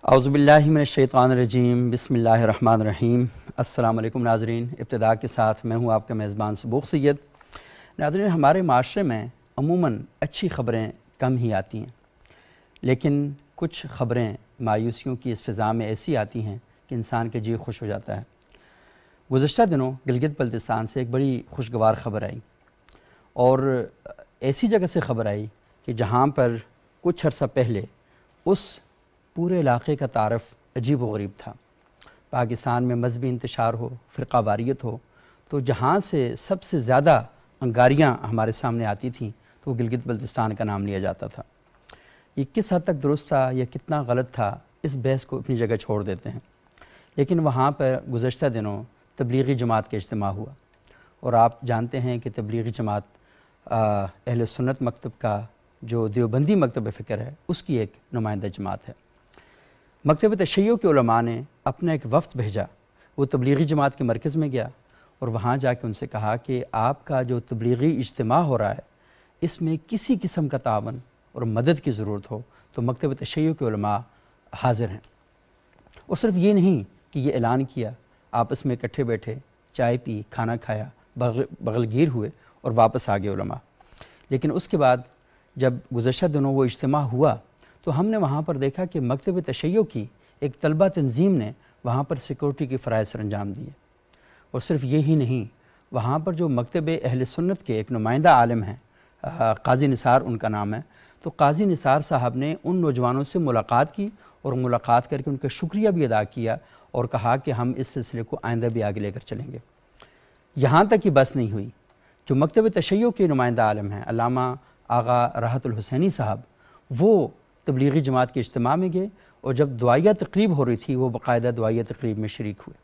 اعوذ باللہ من الشیطان الرجیم، بسم اللہ الرحمن الرحیم۔ السلام علیکم ناظرین، ابتدا کے ساتھ میں ہوں آپ کا میزبان صبوغ سید۔ ناظرین، ہمارے معاشرے میں عموماً اچھی خبریں کم ہی آتی ہیں، لیکن کچھ خبریں مایوسیوں کی اس فضا میں ایسی آتی ہیں کہ انسان کے جی خوش ہو جاتا ہے۔ گزشتہ دنوں گلگت بلتستان سے ایک بڑی خوشگوار خبر آئی، اور ایسی جگہ سے خبر آئی کہ جہاں پر کچھ عرصہ پہلے اس پورے علاقے کا تعارف عجیب و غریب تھا۔ پاکستان میں مذہبی انتشار ہو، فرقہ واریت ہو، تو جہاں سے سب سے زیادہ انگاریاں ہمارے سامنے آتی تھیں تو وہ گلگت بلتستان کا نام لیا جاتا تھا۔ یہ کس حد تک درست تھا یا کتنا غلط تھا، اس بحث کو اپنی جگہ چھوڑ دیتے ہیں، لیکن وہاں پر گزشتہ دنوں تبلیغی جماعت کا اجتماع ہوا، اور آپ جانتے ہیں کہ تبلیغی جماعت اہل سنت مکتب کا جو دیوبندی مکتب فکر ہے اس کی ایک نمائندہ جماعت ہے۔ مکتب تشیع کے علماء نے اپنا ایک وفد بھیجا، وہ تبلیغی جماعت کے مرکز میں گیا اور وہاں جا کے ان سے کہا کہ آپ کا جو تبلیغی اجتماع ہو رہا ہے اس میں کسی قسم کا تعاون اور مدد کی ضرورت ہو تو مکتب تشیع کے علماء حاضر ہیں۔ اور صرف یہ نہیں کہ یہ اعلان کیا، آپس میں اکٹھے بیٹھے، چائے پی، کھانا کھایا، بغل گیر ہوئے اور واپس آ گئے علماء، لیکن اس کے بعد جب گزشتہ دنوں وہ اجتماع ہوا تو ہم نے وہاں پر دیکھا کہ مکتب تشیع کی ایک طلبہ تنظیم نے وہاں پر سیکورٹی کے فرائض سر انجام دیے، اور صرف یہی نہیں، وہاں پر جو مکتب اہل سنت کے ایک نمائندہ عالم ہیں، قاضی نثار ان کا نام ہے، تو قاضی نثار صاحب نے ان نوجوانوں سے ملاقات کی اور ملاقات کر کے ان کا شکریہ بھی ادا کیا اور کہا کہ ہم اس سلسلے کو آئندہ بھی آگے لے کر چلیں گے۔ یہاں تک ہی بس نہیں ہوئی، جو مکتب تشیع کے نمائندہ عالم ہیں علامہ آغا راحت الحسینی صاحب، وہ تبلیغی جماعت کے اجتماع میں گئے اور جب دعائیہ تقریب ہو رہی تھی وہ باقاعدہ دعائیہ تقریب میں شریک ہوئے۔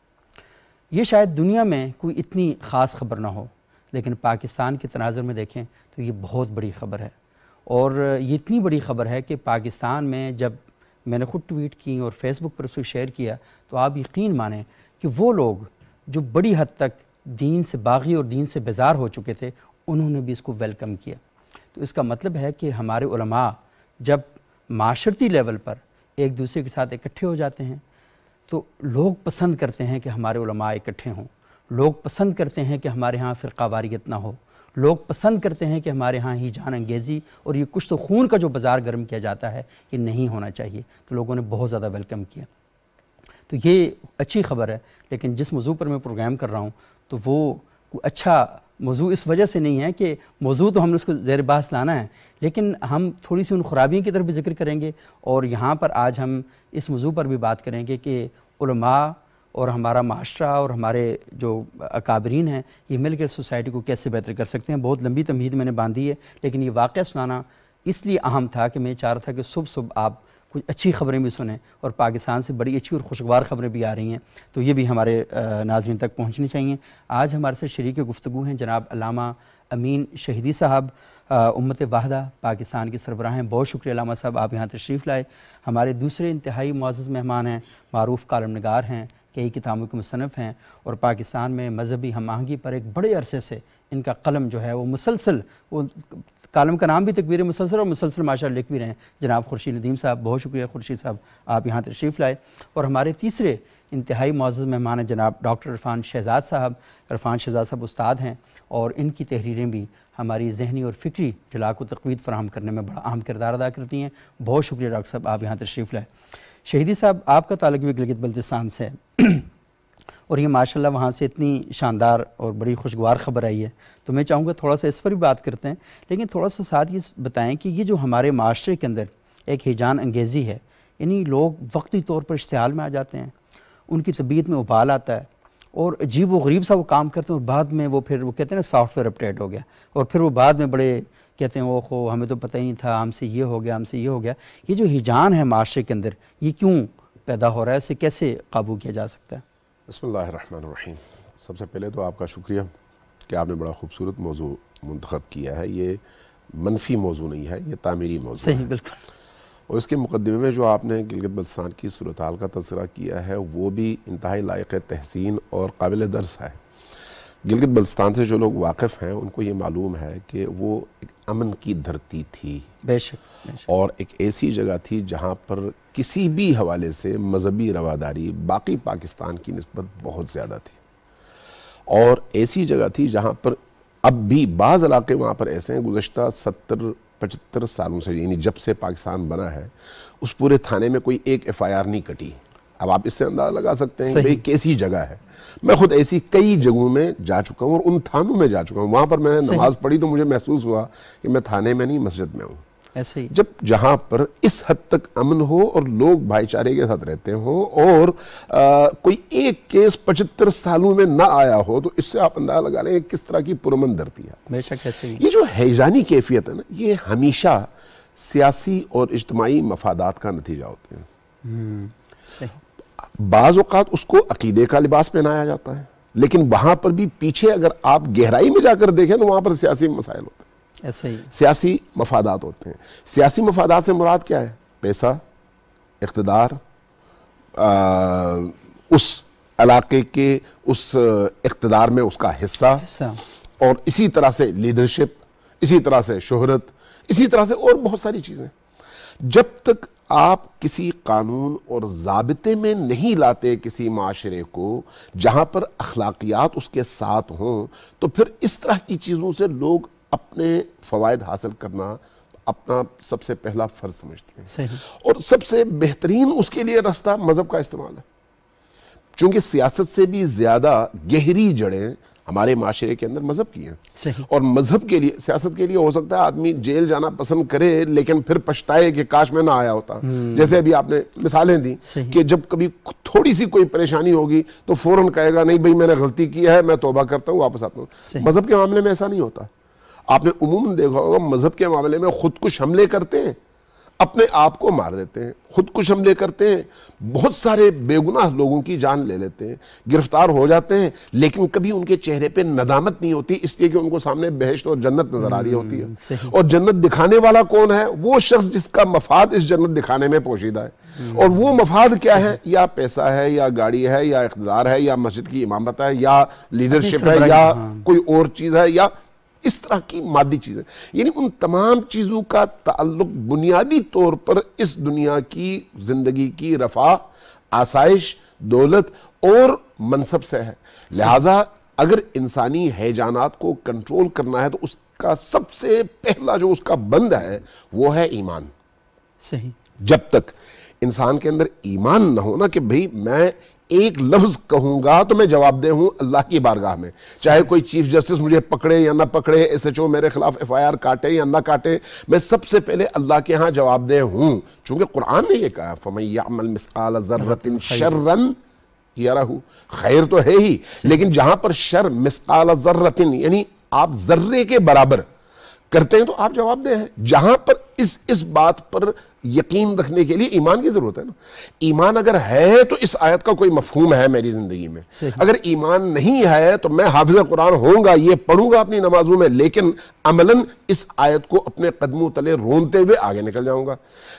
یہ شاید دنیا میں کوئی اتنی خاص خبر نہ ہو، لیکن پاکستان کے تناظر میں دیکھیں تو یہ بہت بڑی خبر ہے، اور یہ اتنی بڑی خبر ہے کہ پاکستان میں جب میں نے خود ٹویٹ کی اور فیس بک پر اس کو شیئر کیا تو آپ یقین مانیں کہ وہ لوگ جو بڑی حد تک دین سے باغی اور دین سے بیزار ہو چکے تھے انہوں نے بھی اس کو ویلکم کیا۔ تو اس کا مطلب ہے کہ ہمارے علماء جب معاشرتی لیول پر ایک دوسرے کے ساتھ اکٹھے ہو جاتے ہیں تو لوگ پسند کرتے ہیں کہ ہمارے علماء اکٹھے ہوں، لوگ پسند کرتے ہیں کہ ہمارے ہاں فرقہ واریت نہ ہو، لوگ پسند کرتے ہیں کہ ہمارے ہاں ہی جان انگیزی اور یہ کشت و خون کا جو بازار گرم کیا جاتا ہے یہ نہیں ہونا چاہیے، تو لوگوں نے بہت زیادہ ویلکم کیا۔ تو یہ اچھی خبر ہے، لیکن جس موضوع پر میں پروگرام کر رہا ہوں تو وہ اچھا موضوع اس وجہ سے نہیں ہے کہ موضوع تو ہم نے اس کو زیر بحث لانا ہے، لیکن ہم تھوڑی سی ان خرابیوں کی طرف بھی ذکر کریں گے، اور یہاں پر آج ہم اس موضوع پر بھی بات کریں گے کہ علماء اور ہمارا معاشرہ اور ہمارے جو اکابرین ہیں یہ مل کر سوسائٹی کو کیسے بہتر کر سکتے ہیں۔ بہت لمبی تمہید میں نے باندھی ہے، لیکن یہ واقعہ سنانا اس لیے اہم تھا کہ میں چاہ رہا تھا کہ صبح آپ کچھ اچھی خبریں بھی سنیں، اور پاکستان سے بڑی اچھی اور خوشگوار خبریں بھی آ رہی ہیں تو یہ بھی ہمارے ناظرین تک پہنچنی چاہیے۔ آج ہمارے سے شریک گفتگو ہیں جناب علامہ امین شہیدی صاحب، امت واحدہ پاکستان کے سربراہ ہیں۔ بہت شکریہ علامہ صاحب آپ یہاں تشریف لائے۔ ہمارے دوسرے انتہائی معزز مہمان ہیں، معروف کالم نگار ہیں، کئی کتابوں کے مصنف ہیں، اور پاکستان میں مذہبی ہم آہنگی پر ایک بڑے عرصے سے ان کا قلم جو ہے وہ مسلسل، وہ کالم کا نام بھی تکبیر مسلسل، اور مسلسل ماشاءاللہ لکھ بھی رہے ہیں، جناب خورشید ندیم صاحب۔ بہت شکریہ خورشید صاحب آپ یہاں تشریف لائے۔ اور ہمارے تیسرے انتہائی معزز مہمان ہیں جناب ڈاکٹر عرفان شہزاد صاحب۔ عرفان شہزاد صاحب استاد ہیں، اور ان کی تحریریں بھی ہماری ذہنی اور فکری جلاک و تقویت فراہم کرنے میں بڑا اہم کردار ادا کرتی ہیں۔ بہت شکریہ ڈاکٹر صاحب آپ یہاں تشریف لائے۔ شہیدی صاحب آپ کا تعلق بھی گلگت بلتستان سے ہے اور یہ ماشاءاللہ وہاں سے اتنی شاندار اور بڑی خوشگوار خبر آئی ہے، تو میں چاہوں گا تھوڑا سا اس پر بھی بات کرتے ہیں، لیکن تھوڑا سا ساتھ یہ بتائیں کہ یہ جو ہمارے معاشرے کے اندر ایک ہیجان انگیزی ہے، یعنی لوگ وقتی طور پر اشتعال میں آ جاتے ہیں، ان کی طبیعت میں ابال آتا ہے اور عجیب و غریب سا وہ کام کرتے ہیں، اور بعد میں وہ پھر وہ کہتے ہیں نا سافٹ ویئر اپڈیٹ ہو گیا، اور پھر وہ بعد میں بڑے کہتے ہیں اوہو ہمیں تو پتہ ہی نہیں تھا، ہم سے یہ ہو گیا، ہم سے یہ ہو گیا۔ یہ جو ہیجان ہے معاشرے کے اندر یہ کیوں پیدا ہو رہا ہے، اسے کیسے قابو کیا جا سکتا ہے؟ بسم اللہ الرحمن الرحیم۔ سب سے پہلے تو آپ کا شکریہ کہ آپ نے بڑا خوبصورت موضوع منتخب کیا ہے۔ یہ منفی موضوع نہیں ہے، یہ تعمیری موضوع ہے۔ صحیح، بالکل۔ اور اس کے مقدمے میں جو آپ نے گلگت بلتستان کی صورتحال کا تذکرہ کیا ہے وہ بھی انتہائی لائق تحسین اور قابل درس ہے۔ گلگت بلتستان سے جو لوگ واقف ہیں ان کو یہ معلوم ہے کہ وہ ایک امن کی دھرتی تھی، بے شک، اور ایک ایسی جگہ تھی جہاں پر کسی بھی حوالے سے مذہبی رواداری باقی پاکستان کی نسبت بہت زیادہ تھی، اور ایسی جگہ تھی جہاں پر اب بھی بعض علاقے وہاں پر ایسے ہیں گزشتہ 70-75 سالوں سے، یعنی جب سے پاکستان بنا ہے اس پورے تھانے میں کوئی ایک FIR نہیں کٹی۔ اب آپ اس سے اندازہ لگا سکتے ہیں کہ بھئی کیسی جگہ ہے۔ میں خود ایسی کئی جگہوں میں جا چکا ہوں اور ان تھانوں میں جا چکا ہوں، وہاں پر میں نے نماز پڑھی تو مجھے محسوس ہوا کہ میں تھانے میں نہیں مسجد میں ہوں۔ ایسے ہی جب جہاں پر اس حد تک امن ہو اور لوگ بھائی چارے کے ساتھ رہتے ہوں اور کوئی ایک کیس 75 سالوں میں نہ آیا ہو، تو اس سے آپ اندازہ لگا لیں کس طرح کی پرامن دھرتی ہے۔ بے شک ایسے ہی یہ جو ہیجانی کیفیت ہے نا، یہ ہمیشہ سیاسی اور اجتماعی مفادات کا نتیجہ ہوتے ہیں۔ صحیح۔ بعض اوقات اس کو عقیدے کا لباس پہنایا جاتا ہے، لیکن وہاں پر بھی پیچھے اگر آپ گہرائی میں جا کر دیکھیں تو وہاں پر سیاسی مسائل ہوتے ہیں، ایسے ہی سیاسی مفادات ہوتے ہیں۔ سیاسی مفادات سے مراد کیا ہے؟ پیسہ، اقتدار، اس علاقے کے اس اقتدار میں اس کا حصہ، اور اسی طرح سے لیڈرشپ، اسی طرح سے شہرت، اسی طرح سے اور بہت ساری چیزیں۔ جب تک آپ کسی قانون اور ضابطے میں نہیں لاتے کسی معاشرے کو جہاں پر اخلاقیات اس کے ساتھ ہوں، تو پھر اس طرح کی چیزوں سے لوگ اپنے فوائد حاصل کرنا اپنا سب سے پہلا فرض سمجھتے ہیں۔ صحیح۔ اور سب سے بہترین اس کے لیے رستہ مذہب کا استعمال ہے، چونکہ سیاست سے بھی زیادہ گہری جڑیں ہمارے معاشرے کے اندر مذہب کی ہیں۔ صحیح۔ اور مذہب کے لیے، سیاست کے لیے ہو سکتا ہے آدمی جیل جانا پسند کرے لیکن پھر پچھتائے کہ کاش میں نہ آیا ہوتا۔ جیسے ابھی آپ نے مثالیں دی کہ جب کبھی تھوڑی سی کوئی پریشانی ہوگی تو فوراً کہے گا نہیں بھئی میں نے غلطی کی ہے، میں توبہ کرتا ہوں، واپس آتا ہوں۔ مذہب کے معاملے میں ایسا نہیں ہوتا۔ آپ نے عموماً دیکھا ہوگا مذہب کے معاملے میں خودکش حملے کرتے ہیں، اپنے آپ کو مار دیتے ہیں، خودکش حملے کرتے ہیں، بہت سارے بے گناہ لوگوں کی جان لے لیتے ہیں، گرفتار ہو جاتے ہیں، لیکن کبھی ان کے چہرے پہ ندامت نہیں ہوتی، اس لیے کہ ان کو سامنے بہشت اور جنت نظر آ رہی ہوتی ہے۔ اور جنت دکھانے والا کون ہے؟ وہ شخص جس کا مفاد اس جنت دکھانے میں پوشیدہ ہے۔ اور وہ مفاد کیا ہے؟ یا پیسہ ہے، یا گاڑی ہے، یا اقتدار ہے، یا مسجد کی امامت ہے، یا لیڈرشپ ہے، یا کوئی اور چیز ہے، یا اس طرح کی مادی چیزیں۔ یعنی ان تمام چیزوں کا تعلق بنیادی طور پر اس دنیا کی زندگی کی رفاہ، آسائش، دولت اور منصب سے ہے۔ لہٰذا اگر انسانی ہیجانات کو کنٹرول کرنا ہے تو اس کا سب سے پہلا جو اس کا بند ہے وہ ہے ایمان۔ صحیح۔ جب تک انسان کے اندر ایمان نہ ہونا کہ بھئی میں ایک لفظ کہوں گا تو میں جواب دہ ہوں اللہ کی بارگاہ میں، چاہے کوئی چیف جسٹس مجھے پکڑے یا نہ پکڑے، SHO میرے خلاف FIR کاٹے یا نہ کاٹے، میں سب سے پہلے اللہ کے ہاں جواب دہ ہوں، چونکہ قرآن نے یہ کہا فَمَن يَعْمَلْ مِثْقَالَ ذَرَّةٍ شَرًّا يَرَهُ، خیر تو ہے ہی لیکن جہاں پر شر مثقال ذرۃ یعنی آپ ذرے کے برابر کرتے ہیں تو آپ جواب دہ ہیں۔ جہاں پر اس بات پر یقین رکھنے کے لیے ایمان کی ضرورت ہے نا۔ ایمان اگر ہے تو اس آیت کا کوئی مفہوم ہے میری زندگی میں، اگر ایمان نہیں ہے تو میں حافظ قرآن ہوں گا، یہ پڑھوں گا اپنی نمازوں میں، لیکن عملاً اس آیت کو اپنے قدموں تلے رونتے ہوئے آگے نکل جاؤں گا۔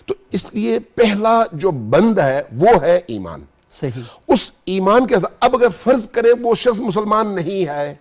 تو اس لیے پہلا جو بند ہے وہ ہے ایمان۔ صحیح۔ اس ایمان کے ساتھ اب اگر فرض کریں وہ شخص مسلمان نہیں ہے،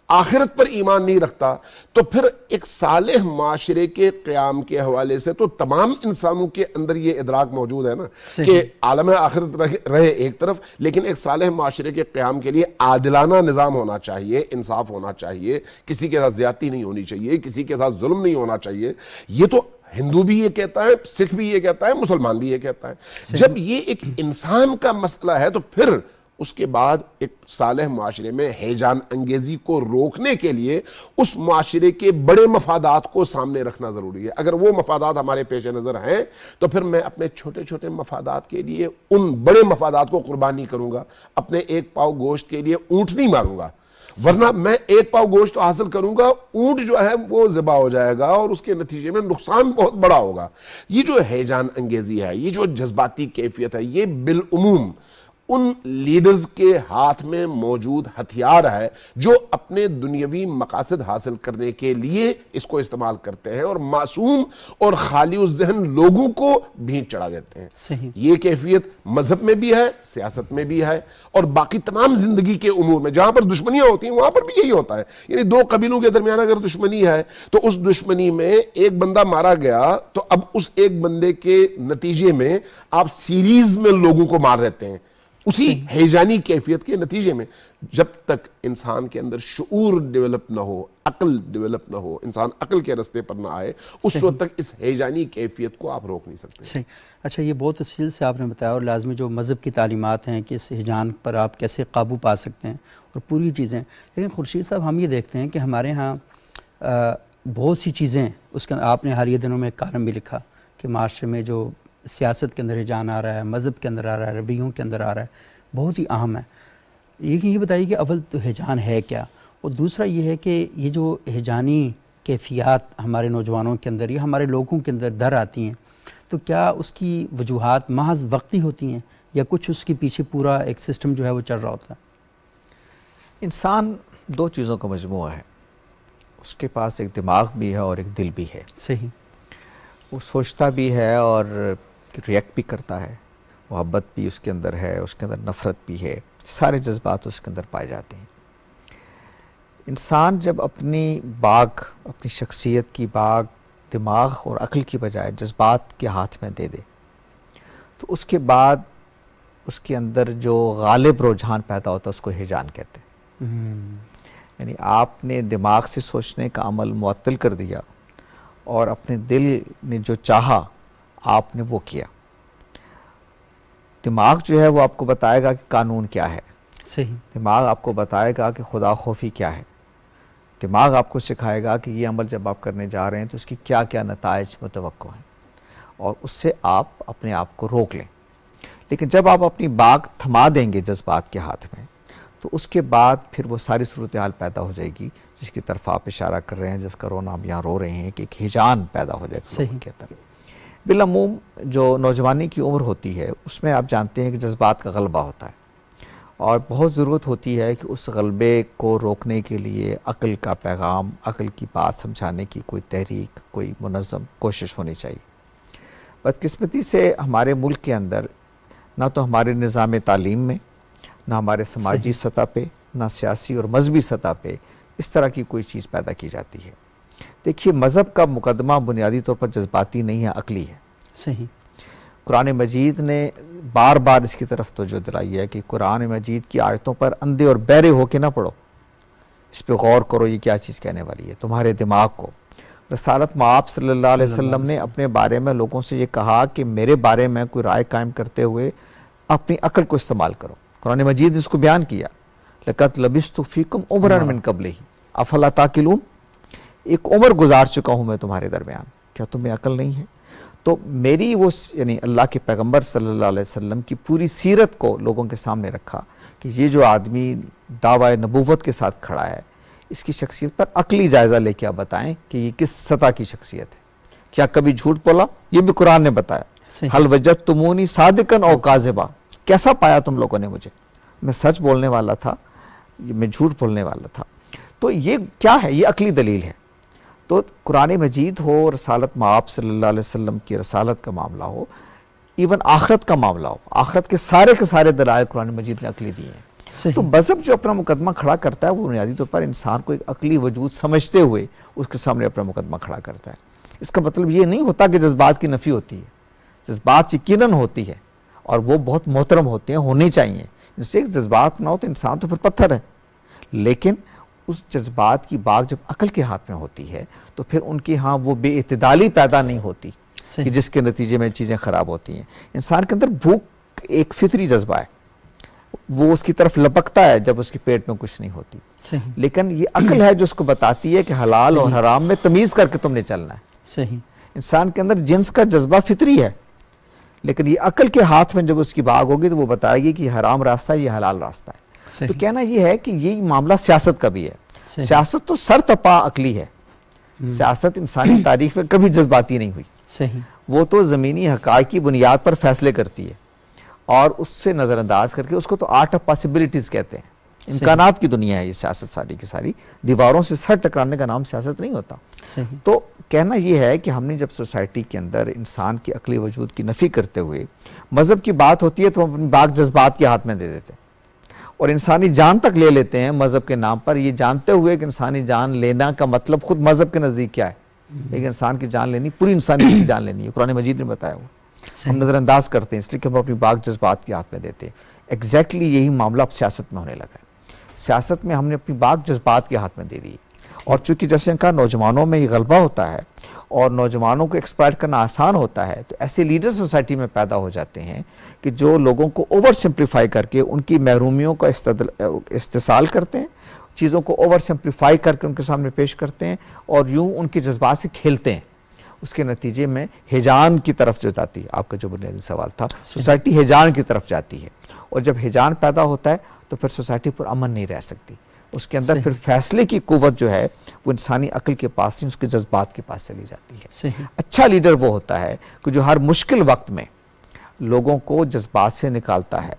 آخرت پر ایمان نہیں رکھتا، تو پھر ایک صالح معاشرے کے قیام کے حوالے سے تو تمام انسانوں کے اندر یہ ادراک موجود ہے نا کہ عالم آخرت رہے ایک طرف، لیکن ایک صالح معاشرے کے قیام کے لیے عادلانہ نظام ہونا چاہیے، انصاف ہونا چاہیے، کسی کے ساتھ زیادتی نہیں ہونی چاہیے، کسی کے ساتھ ظلم نہیں ہونا چاہیے۔ یہ تو ہندو بھی یہ کہتا ہے، سکھ بھی یہ کہتا ہے، مسلمان بھی یہ کہتا ہے۔ جب یہ ایک انسان کا مسئلہ ہے تو پھر اس کے بعد ایک صالح معاشرے میں ہیجان انگیزی کو روکنے کے لیے اس معاشرے کے بڑے مفادات کو سامنے رکھنا ضروری ہے۔ اگر وہ مفادات ہمارے پیش نظر ہیں تو پھر میں اپنے چھوٹے چھوٹے مفادات کے لیے ان بڑے مفادات کو قربانی کروں گا، اپنے ایک پاؤ گوشت کے لیے اونٹ نہیں ماروں گا، ورنہ میں ایک پاؤ گوشت حاصل کروں گا، اونٹ جو ہے وہ ذبح ہو جائے گا اور اس کے نتیجے میں نقصان بہت بڑا ہوگا۔ یہ جو ہیجان انگیزی ہے، یہ جو جذباتی کیفیت ہے، یہ بالعموم ان لیڈرز کے ہاتھ میں موجود ہتھیار ہے جو اپنے دنیاوی مقاصد حاصل کرنے کے لیے اس کو استعمال کرتے ہیں اور معصوم اور خالی الذہن لوگوں کو بھینٹ چڑھا دیتے ہیں. صحیح. یہ کیفیت مذہب میں بھی ہے، سیاست میں بھی ہے، اور باقی تمام زندگی کے امور میں جہاں پر دشمنیاں ہوتی ہیں وہاں پر بھی یہی ہوتا ہے. یعنی دو قبیلوں کے درمیان اگر دشمنی ہے تو اس دشمنی میں ایک بندہ مارا گیا تو اب اس ایک بندے کے نتیجے میں آپ سیریز میں لوگوں کو مار دیتے ہیں اسی ہیجانی کیفیت کے نتیجے میں. جب تک انسان کے اندر شعور ڈیولپ نہ ہو، عقل ڈیولپ نہ ہو، انسان عقل کے رستے پر نہ آئے، اس وقت تک اس ہیجانی کیفیت کو آپ روک نہیں سکتے. صحیح. اچھا، یہ بہت تفصیل سے آپ نے بتایا، اور لازمی جو مذہب کی تعلیمات ہیں کہ اس ہیجان پر آپ کیسے قابو پا سکتے ہیں اور پوری چیزیں. لیکن خورشید صاحب، ہم یہ دیکھتے ہیں کہ ہمارے ہاں بہت سی چیزیں، اس کا آپ نے حالیہ دنوں میں ایک کالم بھی لکھا کہ معاشرے میں جو سیاست کے اندر ہیجان آ رہا ہے، مذہب کے اندر آ رہا ہے، رویوں کے اندر آ رہا ہے، بہت ہی اہم ہے. یہ بتائیے کہ اول تو ہیجان ہے کیا، اور دوسرا یہ ہے کہ یہ جو ہیجانی کیفیات ہمارے نوجوانوں کے اندر یا ہمارے لوگوں کے اندر در آتی ہیں، تو کیا اس کی وجوہات محض وقتی ہوتی ہیں یا کچھ اس کے پیچھے پورا ایک سسٹم جو ہے وہ چل رہا ہوتا ہے؟ انسان دو چیزوں کا مجموعہ ہے. اس کے پاس ایک دماغ بھی ہے اور ایک دل بھی ہے. صحیح. وہ سوچتا بھی ہے اور ریئیکٹ بھی کرتا ہے. محبت بھی اس کے اندر ہے، اس کے اندر نفرت بھی ہے، سارے جذبات اس کے اندر پائے جاتے ہیں. انسان جب اپنی باغ، اپنی شخصیت کی باغ دماغ اور عقل کی بجائے جذبات کے ہاتھ میں دے دے تو اس کے بعد اس کے اندر جو غالب رجحان پیدا ہوتا ہے اس کو ہیجان کہتے ہیں. یعنی آپ نے دماغ سے سوچنے کا عمل معطل کر دیا اور اپنے دل نے جو چاہا آپ نے وہ کیا. دماغ جو ہے وہ آپ کو بتائے گا کہ قانون کیا ہے. صحیح. دماغ آپ کو بتائے گا کہ خدا خوفی کیا ہے. دماغ آپ کو سکھائے گا کہ یہ عمل جب آپ کرنے جا رہے ہیں تو اس کی کیا کیا نتائج متوقع ہیں اور اس سے آپ اپنے آپ کو روک لیں. لیکن جب آپ اپنی باغ تھما دیں گے جذبات کے ہاتھ میں تو اس کے بعد پھر وہ ساری صورتحال پیدا ہو جائے گی جس کی طرف آپ اشارہ کر رہے ہیں، جس کا رونا آپ یہاں رو رہے ہیں، کہ ایک ہیجان پیدا ہو جائے گا لوگوں کے اندر. بالعموم جو نوجوانی کی عمر ہوتی ہے اس میں آپ جانتے ہیں کہ جذبات کا غلبہ ہوتا ہے اور بہت ضرورت ہوتی ہے کہ اس غلبے کو روکنے کے لیے عقل کا پیغام، عقل کی بات سمجھانے کی کوئی تحریک، کوئی منظم کوشش ہونی چاہیے. بدقسمتی سے ہمارے ملک کے اندر نہ تو ہمارے نظام تعلیم میں، نہ ہمارے سماجی سطح پہ، نہ سیاسی اور مذہبی سطح پہ اس طرح کی کوئی چیز پیدا کی جاتی ہے. دیکھیے، مذہب کا مقدمہ بنیادی طور پر جذباتی نہیں ہے، عقلی ہے. صحیح. قرآن مجید نے بار بار اس کی طرف توجہ دلائی ہے کہ قرآن مجید کی آیتوں پر اندھے اور بہرے ہو کے نہ پڑھو، اس پہ غور کرو یہ کیا چیز کہنے والی ہے. تمہارے دماغ کو رسالت مآب صلی اللہ علیہ وسلم نے اپنے بارے میں لوگوں سے یہ کہا کہ میرے بارے میں کوئی رائے قائم کرتے ہوئے اپنی عقل کو استعمال کرو. قرآن مجید نے اس کو بیان کیا، لَقَدْ لَبِثْتُ فِيكُمْ عُمْرًا مِّن قَبْلِهِ أَفَلَا تَعْقِلُونَ. ایک عمر گزار چکا ہوں میں تمہارے درمیان، کیا تمہیں عقل نہیں ہے؟ تو میری وہ یعنی اللہ کے پیغمبر صلی اللہ علیہ وسلم کی پوری سیرت کو لوگوں کے سامنے رکھا کہ یہ جو آدمی دعوی نبوت کے ساتھ کھڑا ہے اس کی شخصیت پر عقلی جائزہ لے کے آپ بتائیں کہ یہ کس سطح کی شخصیت ہے. کیا کبھی جھوٹ بولا؟ یہ بھی قرآن نے بتایا. حل وجدتمونی صادقا او کاذبا. کیسا پایا تم لوگوں نے مجھے؟ میں سچ بولنے والا تھا، میں جھوٹ بولنے والا تھا. تو یہ کیا ہے؟ یہ عقلی دلیل ہے. تو قرآن مجید ہو، رسالت مآب صلی اللہ علیہ وسلم کی رسالت کا معاملہ ہو، ایون آخرت کا معاملہ ہو، آخرت کے سارے دلائل قرآن مجید نے عقلی دیے ہیں. تو مذہب جو اپنا مقدمہ کھڑا کرتا ہے وہ بنیادی طور پر انسان کو ایک عقلی وجود سمجھتے ہوئے اس کے سامنے اپنا مقدمہ کھڑا کرتا ہے. اس کا مطلب یہ نہیں ہوتا کہ جذبات کی نفی ہوتی ہے. جذبات یقیناً ہوتی ہے اور وہ بہت محترم ہوتے ہیں، ہونے چاہیے. جس سے جذبات نہ ہو تو انسان تو پھر پتھر ہے. لیکن اس جذبات کی باغ جب عقل کے ہاتھ میں ہوتی ہے تو پھر ان کی ہاں وہ بے اعتدالی پیدا نہیں ہوتی کہ جس کے نتیجے میں چیزیں خراب ہوتی ہیں. انسان کے اندر بھوک ایک فطری جذبہ ہے، وہ اس کی طرف لپکتا ہے جب اس کے پیٹ میں کچھ نہیں ہوتی. لیکن یہ عقل ہے جو اس کو بتاتی ہے کہ حلال اور حرام میں تمیز کر کے تم نے چلنا ہے. صحیح. انسان کے اندر جنس کا جذبہ فطری ہے، لیکن یہ عقل کے ہاتھ میں جب اس کی باغ ہوگی تو وہ بتائے گی کہ یہ حرام راستہ ہے، یہ حلال راستہ ہے. تو کہنا یہ ہے کہ یہ معاملہ سیاست کا بھی ہے. سیاست تو سر تپا عقلی ہے. سیاست انسانی تاریخ میں کبھی جذباتی نہیں ہوئی. صحیح. وہ تو زمینی حقائق کی بنیاد پر فیصلے کرتی ہے اور اس سے نظر انداز کر کے اس کو تو آرٹ آف پاسبلٹیز کہتے ہیں. امکانات کی دنیا ہے یہ سیاست ساری کی ساری. دیواروں سے سر ٹکرانے کا نام سیاست نہیں ہوتا. تو کہنا یہ ہے کہ ہم نے جب سوسائٹی کے اندر انسان کی عقلی وجود کی نفی کرتے ہوئے مذہب کی بات ہوتی ہے تو ہم اپنی باغ جذبات کے ہاتھ میں دے دیتے ہیں اور انسانی جان تک لے لیتے ہیں مذہب کے نام پر, یہ جانتے ہوئے کہ انسانی جان لینا کا مطلب خود مذہب کے نزدیک کیا ہے. ایک انسان کی جان لینی, پوری انسانیت کی جان لینی ہے. قرآن مجید نے بتایا ہوا. ہم نظر انداز کرتے ہیں اس لیے کہ ہم اپنی باغ جذبات کے ہاتھ میں دیتے ہیں. ایگزیکٹلی یہی معاملہ اب سیاست میں ہونے لگا ہے. سیاست میں ہم نے اپنی باغ جذبات کے ہاتھ میں دے دی. اور چونکہ جیسے کہا نوجوانوں میں یہ غلبہ ہوتا ہے اور نوجوانوں کو ایکسپلائٹ کرنا آسان ہوتا ہے, تو ایسے لیڈر سوسائٹی میں پیدا ہو جاتے ہیں کہ جو لوگوں کو اوور سمپلیفائی کر کے ان کی محرومیوں کا استحصال کرتے ہیں, چیزوں کو اوور سمپلیفائی کر کے ان کے سامنے پیش کرتے ہیں اور یوں ان کے جذبات سے کھیلتے ہیں. اس کے نتیجے میں ہیجان کی طرف جو جاتی ہے, آپ کا جو بنیادی سوال تھا, سوسائٹی ہیجان کی طرف جاتی ہے. اور جب ہیجان پیدا ہوتا ہے تو پھر سوسائٹی پر امن نہیں رہ سکتی. اس کے اندر پھر فیصلے کی قوت جو ہے وہ انسانی عقل کے پاس نہیں, اس کے جذبات کے پاس چلی جاتی ہے. اچھا لیڈر وہ ہوتا ہے کہ جو ہر مشکل وقت میں لوگوں کو جذبات سے نکالتا ہے.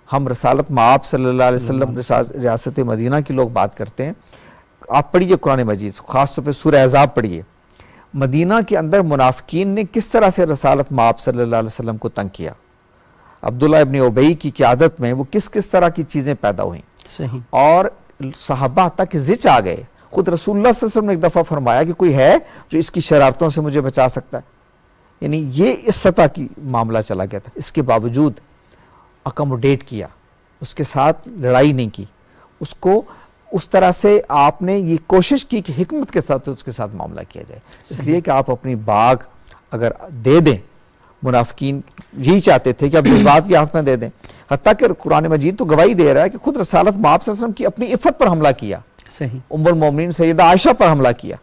ہم رسالت مآب صلی اللہ علیہ وسلم ریاست مدینہ کی لوگ بات کرتے ہیں. آپ پڑھیے قرآن مجید, خاص طور پہ سورہ احزاب پڑھیے. مدینہ کے اندر منافقین نے کس طرح سے رسالت مآب صلی اللہ علیہ وسلم کو تنگ کیا. عبداللہ ابن ابی کی قیادت میں وہ کس طرح کی چیزیں پیدا ہوئیں اور صحابہ تک کہ زچ آ گئے. خود رسول اللہ صلی اللہ علیہ وسلم نے ایک دفعہ فرمایا کہ کوئی ہے جو اس کی شرارتوں سے مجھے بچا سکتا ہے. یعنی یہ اس سطح کی معاملہ چلا گیا تھا. اس کے باوجود اکموڈیٹ کیا, اس کے ساتھ لڑائی نہیں کی, اس کو اس طرح سے آپ نے یہ کوشش کی کہ حکمت کے ساتھ اس کے ساتھ معاملہ کیا جائے. اس لیے کہ آپ اپنی باغ اگر دے دیں, منافقین یہی چاہتے تھے کہ آپ جذبات کے ہاتھ میں دے دیں. حتیٰ کہ قرآن مجید تو گواہی دے رہا ہے کہ خود رسالت مآب صلی اللہ علیہ وسلم کی اپنی عفت پر حملہ کیا, ام المومنین سیدہ عائشہ پر حملہ کیا.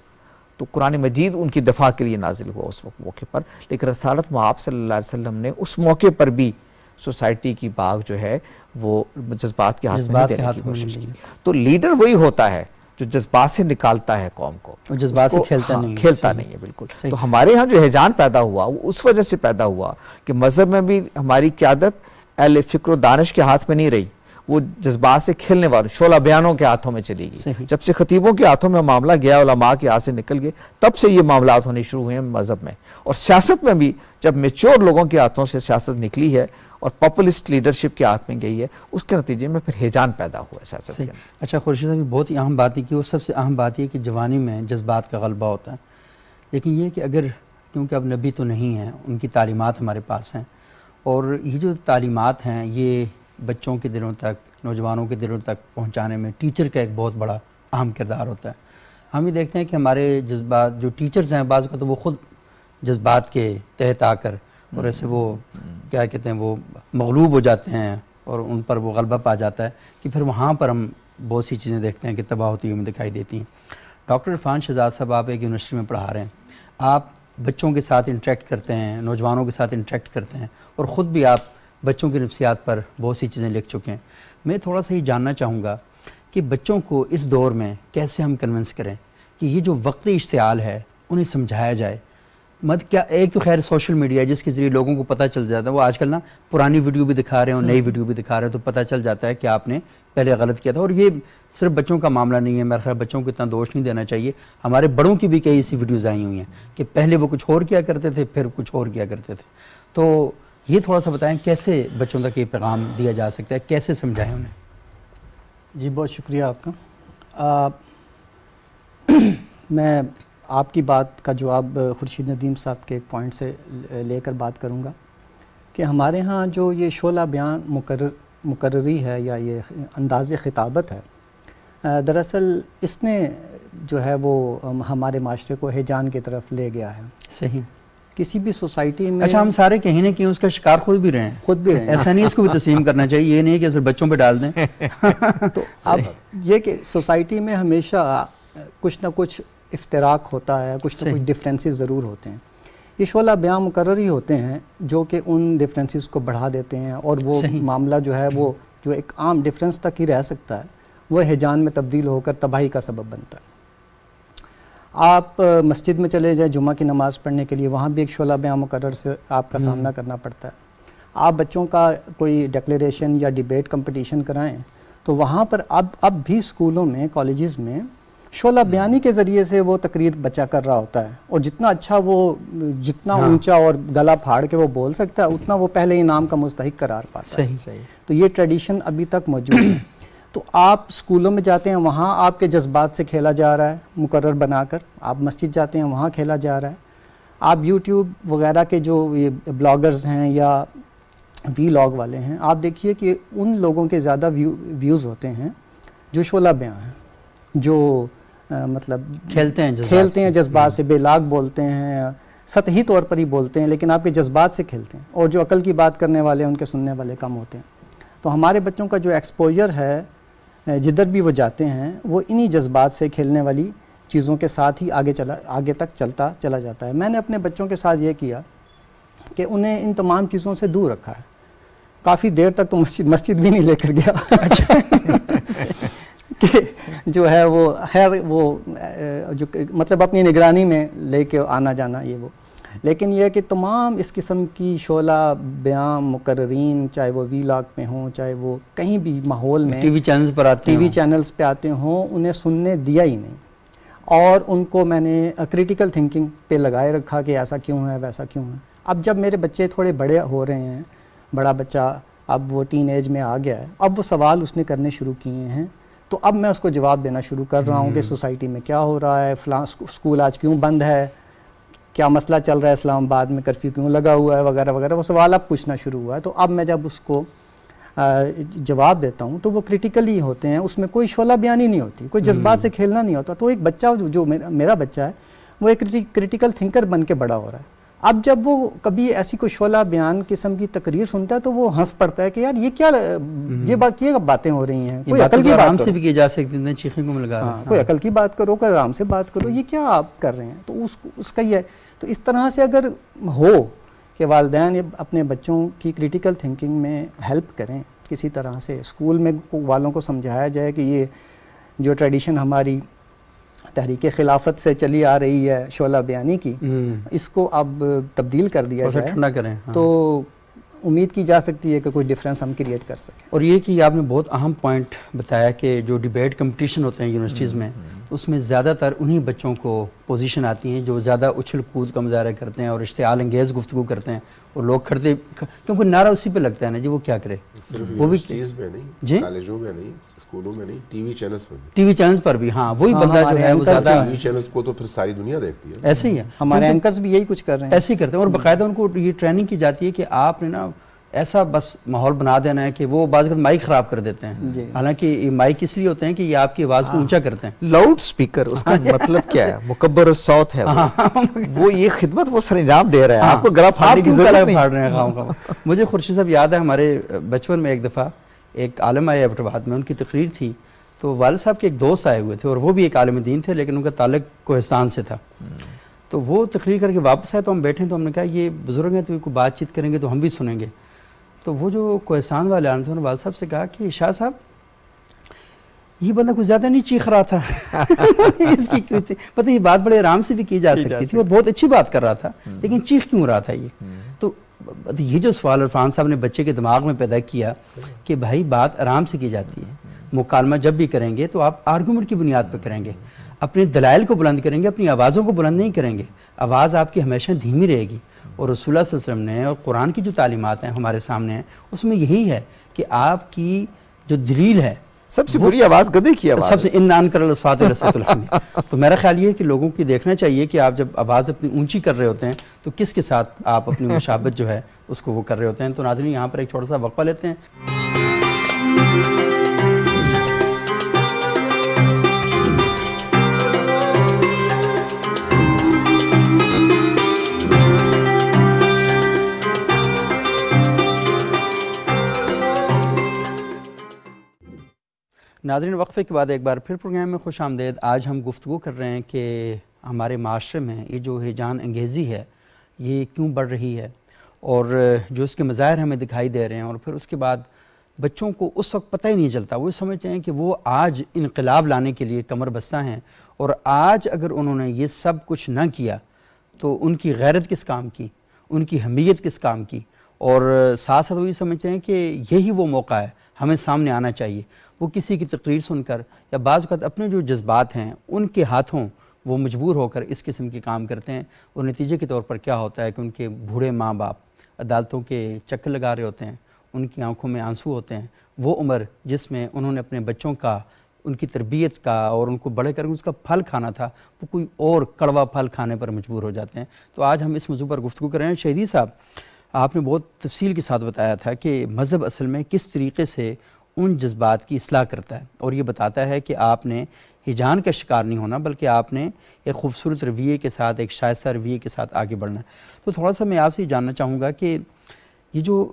تو قرآن مجید ان کی دفاع کے لیے نازل ہوا اس وقت موقع پر. لیکن رسالت مآب صلی اللہ علیہ وسلم نے اس موقع پر بھی سوسائٹی کی باغ جو ہے وہ جذبات کے ہاتھ میں دینے کی کوشش کی. تو لیڈر وہی ہوتا ہے جو جذبات سے نکالتا ہے قوم کو, جذبات سے کھیلتا نہیں ہے. بالکل. تو ہمارے ہاں جو ہیجان پیدا ہوا وہ اس وجہ سے پیدا ہوا کہ مذہب میں بھی ہماری قیادت اہل فکر و دانش کے ہاتھ میں نہیں رہی, وہ جذبات سے کھیلنے والوں شعلہ بیانوں کے ہاتھوں میں چلی گئی. جب سے خطیبوں کے ہاتھوں میں معاملہ گیا, علماء کے ہاتھ سے نکل گئے, تب سے یہ معاملات ہونے شروع ہوئے ہیں مذہب میں. اور سیاست میں بھی جب میچور لوگوں کے ہاتھوں سے سیاست نکلی ہے اور پاپولسٹ لیڈرشپ کے ہاتھ میں گئی ہے, اس کے نتیجے میں پھر ہیجان پیدا ہوا ہے سیاست کے اندر. اچھا خورشید صاحب, بہت ہی اہم بات ہے کہ وہ سب سے اہم بات یہ کہ جوانی میں جذبات کا غلبہ ہوتا ہے. لیکن یہ کہ اگر کیونکہ اب نبی تو نہیں ہیں, ان کی تعلیمات ہمارے پاس ہیں, اور یہ جو تعلیمات ہیں یہ بچوں کے دلوں تک, نوجوانوں کے دلوں تک پہنچانے میں ٹیچر کا ایک بہت بڑا اہم کردار ہوتا ہے. ہم یہ دیکھتے ہیں کہ ہمارے جذبات جو ٹیچرز ہیں بعض کا تو وہ خود جذبات کے تحت آ کر اور ایسے وہ کیا کہتے ہیں وہ مغلوب ہو جاتے ہیں اور ان پر وہ غلبہ پا جاتا ہے کہ پھر وہاں پر ہم بہت سی چیزیں دیکھتے ہیں کہ تباہ ہوتی ہوئی دکھائی دیتی ہیں. ڈاکٹر عرفان شہزاد صاحب, آپ ایک یونیورسٹی میں پڑھا رہے ہیں, آپ بچوں کے ساتھ انٹریکٹ کرتے ہیں, نوجوانوں کے ساتھ انٹریکٹ کرتے ہیں, اور خود بھی آپ بچوں کی نفسیات پر بہت سی چیزیں لکھ چکے ہیں. میں تھوڑا سا یہ جاننا چاہوں گا کہ بچوں کو اس دور میں کیسے ہم کنونس کریں کہ یہ جو وقتی اشتعال ہے انہیں سمجھایا جائے. کیا ایک تو خیر سوشل میڈیا ہے جس کے ذریعے لوگوں کو پتہ چل جاتا ہے, وہ آج کل نا پرانی ویڈیو بھی دکھا رہے ہیں اور نئی ویڈیو بھی دکھا رہے ہیں, تو پتہ چل جاتا ہے کہ آپ نے پہلے غلط کیا تھا. اور یہ صرف بچوں کا معاملہ نہیں ہے, میرا خیال بچوں کو اتنا دوش نہیں دینا چاہیے, ہمارے بڑوں کی بھی کئی ایسی ویڈیوز آئی ہوئی ہیں کہ پہلے وہ کچھ اور کیا کرتے تھے پھر کچھ اور کیا کرتے تھے. تو یہ تھوڑا سا بتائیں کیسے بچوں تک یہ پیغام دیا جا سکتا ہے, کیسے سمجھائیں انہیں. جی بہت شکریہ آپ کا. میں آپ کی بات کا جواب خورشید ندیم صاحب کے ایک پوائنٹ سے لے کر بات کروں گا کہ ہمارے ہاں جو یہ شعلہ بیان مقرری ہے یا یہ انداز خطابت ہے, دراصل اس نے جو ہے وہ ہمارے معاشرے کو ہیجان کی طرف لے گیا ہے. صحیح. کسی بھی سوسائٹی میں اچھا ہم سارے کہیں نہ کہیں اس کا شکار خود بھی رہے ہیں, ایسا نہیں اس کو بھی تسلیم کرنا چاہیے, یہ نہیں کہ صرف بچوں پہ ڈال دیں. تو اب یہ کہ سوسائٹی میں ہمیشہ کچھ نہ کچھ افتراق ہوتا ہے, کچھ نہ کچھ ڈفرینسز ضرور ہوتے ہیں. یہ شعلہ بیان مقرر ہی ہوتے ہیں جو کہ ان ڈفرینسز کو بڑھا دیتے ہیں, اور وہ معاملہ جو ہے وہ جو ایک عام ڈفرینس تک ہی رہ سکتا ہے وہ ہیجان میں تبدیل ہو کر تباہی کا سبب بنتا ہے. آپ مسجد میں چلے جائیں جمعہ کی نماز پڑھنے کے لیے, وہاں بھی ایک شعلہ بیان مقرر سے آپ کا سامنا کرنا پڑتا ہے. آپ بچوں کا کوئی ڈکلیریشن یا ڈیبیٹ کمپٹیشن کرائیں تو وہاں پر اب بھی اسکولوں میں کالجز میں شعلہ بیانی کے ذریعے سے وہ تقریر بچہ کر رہا ہوتا ہے، اور جتنا اچھا وہ جتنا اونچا اور گلا پھاڑ کے وہ بول سکتا ہے اتنا وہ پہلے انعام کا مستحق قرار پاتا ہے۔ صحیح۔ تو یہ ٹریڈیشن ابھی تک موجود ہے۔ تو آپ اسکولوں میں جاتے ہیں، وہاں آپ کے جذبات سے کھیلا جا رہا ہے مقرر بنا کر، آپ مسجد جاتے ہیں وہاں کھیلا جا رہا ہے، آپ یوٹیوب وغیرہ کے جو یہ بلاگرز ہیں یا وی لاگ والے ہیں، آپ دیکھیے کہ ان لوگوں کے زیادہ ویوز ہوتے ہیں جو شعلہ بیاں ہیں، جو مطلب کھیلتے ہیں جذبات سے، بے لاگ بولتے ہیں، سطحی طور پر ہی بولتے ہیں لیکن آپ کے جذبات سے کھیلتے ہیں، اور جو عقل کی بات کرنے والے ہیں ان کے سننے والے کم ہوتے ہیں۔ تو ہمارے بچوں کا جو ایکسپوجر ہے جدھر بھی وہ جاتے ہیں وہ انہی جذبات سے کھیلنے والی چیزوں کے ساتھ ہی آگے تک چلتا چلا جاتا ہے۔ میں نے اپنے بچوں کے ساتھ یہ کیا کہ انہیں ان تمام چیزوں سے دور رکھا ہے، کافی دیر تک تو مسجد بھی نہیں لے کر گیا کہ جو ہے وہ خیر وہ جو مطلب اپنی نگرانی میں لے کے آنا جانا یہ وہ، لیکن یہ کہ تمام اس قسم کی شعلہ بیان مقررین چاہے وہ وی لاگ میں ہوں چاہے وہ کہیں بھی ماحول میں ٹی وی چینلز پہ آتے ہوں انہیں سننے دیا ہی نہیں، اور ان کو میں نے کریٹیکل تھنکنگ پہ لگائے رکھا کہ ایسا کیوں ہے ویسا کیوں ہے۔ اب جب میرے بچے تھوڑے بڑے ہو رہے ہیں، بڑا بچہ اب وہ ٹین ایج میں آ گیا ہے، اب وہ سوال اس نے کرنے شروع کیے ہیں، تو اب میں اس کو جواب دینا شروع کر رہا ہوں کہ سوسائٹی میں کیا ہو رہا ہے، فلاں اسکول آج کیوں بند ہے، کیا مسئلہ چل رہا ہے اسلام آباد میں، کرفیو کیوں لگا ہوا ہے وغیرہ وغیرہ، وہ سوال اب پوچھنا شروع ہوا ہے۔ تو اب میں جب اس کو جواب دیتا ہوں تو وہ کریٹیکلی ہوتے ہیں، اس میں کوئی شعلہ بیانی نہیں ہوتی، کوئی جذبات سے کھیلنا نہیں ہوتا۔ تو ایک بچہ جو میرا بچہ ہے وہ ایک کریٹیکل تھنکر بن کے بڑا ہو رہا ہے۔ اب جب وہ کبھی ایسی کوئی شعلہ بیان قسم کی تقریر سنتا ہے تو وہ ہنس پڑتا ہے کہ یار یہ کیا یہ باتیں ہو رہی ہیں، کوئی عقل کی بات سے بھی کی جا سکتی ہے، چیخیں کو لگا کوئی عقل کی بات کرو، کوئی آرام سے بات کرو، یہ کیا آپ کر رہے ہیں۔ تو اس کا یہ تو اس طرح سے اگر ہو کہ والدین اپنے بچوں کی کریٹیکل تھنکنگ میں ہیلپ کریں کسی طرح سے، اسکول میں والوں کو سمجھایا جائے کہ یہ جو ٹریڈیشن ہماری تحریک خلافت سے چلی آ رہی ہے شعلہ بیانی کی، اس کو اب تبدیل کر دیا جائے تو امید کی جا سکتی ہے کہ کوئی ڈیفرنس ہم کریٹ کر سکیں۔ اور یہ کہ آپ نے بہت اہم پوائنٹ بتایا کہ جو ڈیبیٹ کمپٹیشن ہوتے ہیں یونیورسٹیز میں، اس میں زیادہ تر انہی بچوں کو پوزیشن آتی ہیں جو زیادہ اچھل کود کا مظاہرہ کرتے ہیں اور اشتعال انگیز گفتگو کرتے ہیں، اور لوگ کھڑتے کیونکہ نعرہ اسی پہ لگتا ہے نا جی، وہ کیا کرے، وہ بھی جی کالجوں میں نہیں، اسکولوں میں نہیں، ٹی وی چینلز پر بھی، ہاں وہی بندہ جو ہے وہ زیادہ ٹی وی چینلز کو تو پھر ساری دنیا دیکھتی ہے، ایسے ہی ہے، ہمارے اینکرز بھی یہی کچھ کر رہے ہیں، ایسے ہی کرتے ہیں، اور باقاعدہ ان کو یہ ٹریننگ کی جاتی ہے کہ آپ نے نا ایسا بس ماحول بنا دینا ہے کہ وہ بعض اوقات مائک خراب کر دیتے ہیں، حالانکہ یہ مائک اس لیے ہوتے ہیں کہ یہ آپ کی آواز کو اونچا کرتے ہیں۔ لاؤڈ سپیکر اس کا مطلب کیا ہے؟ مکبر الصوت ہے وہ یہ خدمت وہ سر انجام دے رہا ہے، آپ کو گلا پھاڑنے کی ضرورت نہیں۔ مجھے خورشید صاحب یاد ہے ہمارے بچپن میں ایک دفعہ ایک عالم آئے ایبٹ آباد میں، ان کی تقریر تھی تو والد صاحب کے ایک دوست آئے ہوئے تھے اور وہ بھی ایک عالم دین تھے لیکن ان کا تعلق کوہستان سے تھا، تو وہ تقریر کر کے واپس آئے تو ہم بیٹھے تو ہم نے کہا یہ بزرگ ہیں تو کوئی بات چیت کریں گے تو ہم بھی سنیں گے۔ تو وہ جو کوہستان والے آنے تھے انہوں نے والد صاحب سے کہا کہ شاہ صاحب یہ بندہ کچھ زیادہ نہیں چیخ رہا تھا اس کی پتہ یہ بات بڑے آرام سے بھی کی جا سکتی تھی اور بہت اچھی بات کر رہا تھا لیکن چیخ کیوں رہا تھا یہ؟ تو یہ جو سوال عرفان صاحب نے بچے کے دماغ میں پیدا کیا کہ بھائی بات آرام سے کی جاتی ہے، مکالمہ جب بھی کریں گے تو آپ آرگومنٹ کی بنیاد پہ کریں گے، اپنے دلائل کو بلند کریں گے، اپنی آوازوں کو بلند نہیں کریں گے، آواز آپ کی ہمیشہ دھیمی رہے گی۔ اور رسول اللہ صلی اللہ علیہ وسلم نے اور قرآن کی جو تعلیمات ہیں ہمارے سامنے ہیں اس میں یہی ہے کہ آپ کی جو دلیل ہے سب سے بری آواز گدھے کی آواز، سب سے ان انکر الاصوات لصوت الحمیر۔ تو میرا خیال یہ ہے کہ لوگوں کی دیکھنا چاہیے کہ آپ جب آواز اپنی اونچی کر رہے ہوتے ہیں تو کس کے ساتھ آپ اپنی مشابہت جو ہے اس کو وہ کر رہے ہوتے ہیں۔ تو ناظرین یہاں پر ایک چھوٹا سا وقفہ لیتے ہیں۔ ناظرین وقفے کے بعد ایک بار پھر پروگرام میں خوش آمدید۔ آج ہم گفتگو کر رہے ہیں کہ ہمارے معاشرے میں یہ جو ہیجان انگیزی ہے یہ کیوں بڑھ رہی ہے اور جو اس کے مظاہر ہمیں دکھائی دے رہے ہیں، اور پھر اس کے بعد بچوں کو اس وقت پتہ ہی نہیں چلتا، وہ سمجھتے ہیں کہ وہ آج انقلاب لانے کے لیے کمر بستہ ہیں، اور آج اگر انہوں نے یہ سب کچھ نہ کیا تو ان کی غیرت کس کام کی، ان کی حمیت کس کام کی، اور ساتھ ساتھ وہ یہ سمجھتے ہیں کہ یہی وہ موقع ہے، ہمیں سامنے آنا چاہیے. وہ کسی کی تقریر سن کر یا بعض اوقات اپنے جو جذبات ہیں ان کے ہاتھوں وہ مجبور ہو کر اس قسم کے کام کرتے ہیں، اور نتیجے کے طور پر کیا ہوتا ہے کہ ان کے بوڑھے ماں باپ عدالتوں کے چکر لگا رہے ہوتے ہیں، ان کی آنکھوں میں آنسو ہوتے ہیں. وہ عمر جس میں انہوں نے اپنے بچوں کا، ان کی تربیت کا اور ان کو بڑے کر کے اس کا پھل کھانا تھا، وہ کوئی اور کڑوا پھل کھانے پر مجبور ہو جاتے ہیں. تو آج ہم اس موضوع پر گفتگو کر رہے ہیں. شہیدی صاحب، آپ نے بہت تفصیل کے ساتھ بتایا تھا کہ مذہب اصل میں کس طریقے سے ان جذبات کی اصلاح کرتا ہے، اور یہ بتاتا ہے کہ آپ نے ہجان کا شکار نہیں ہونا، بلکہ آپ نے ایک خوبصورت رویے کے ساتھ، ایک شائستہ رویے کے ساتھ آگے بڑھنا ہے. تو تھوڑا سا میں آپ سے یہ جاننا چاہوں گا کہ یہ جو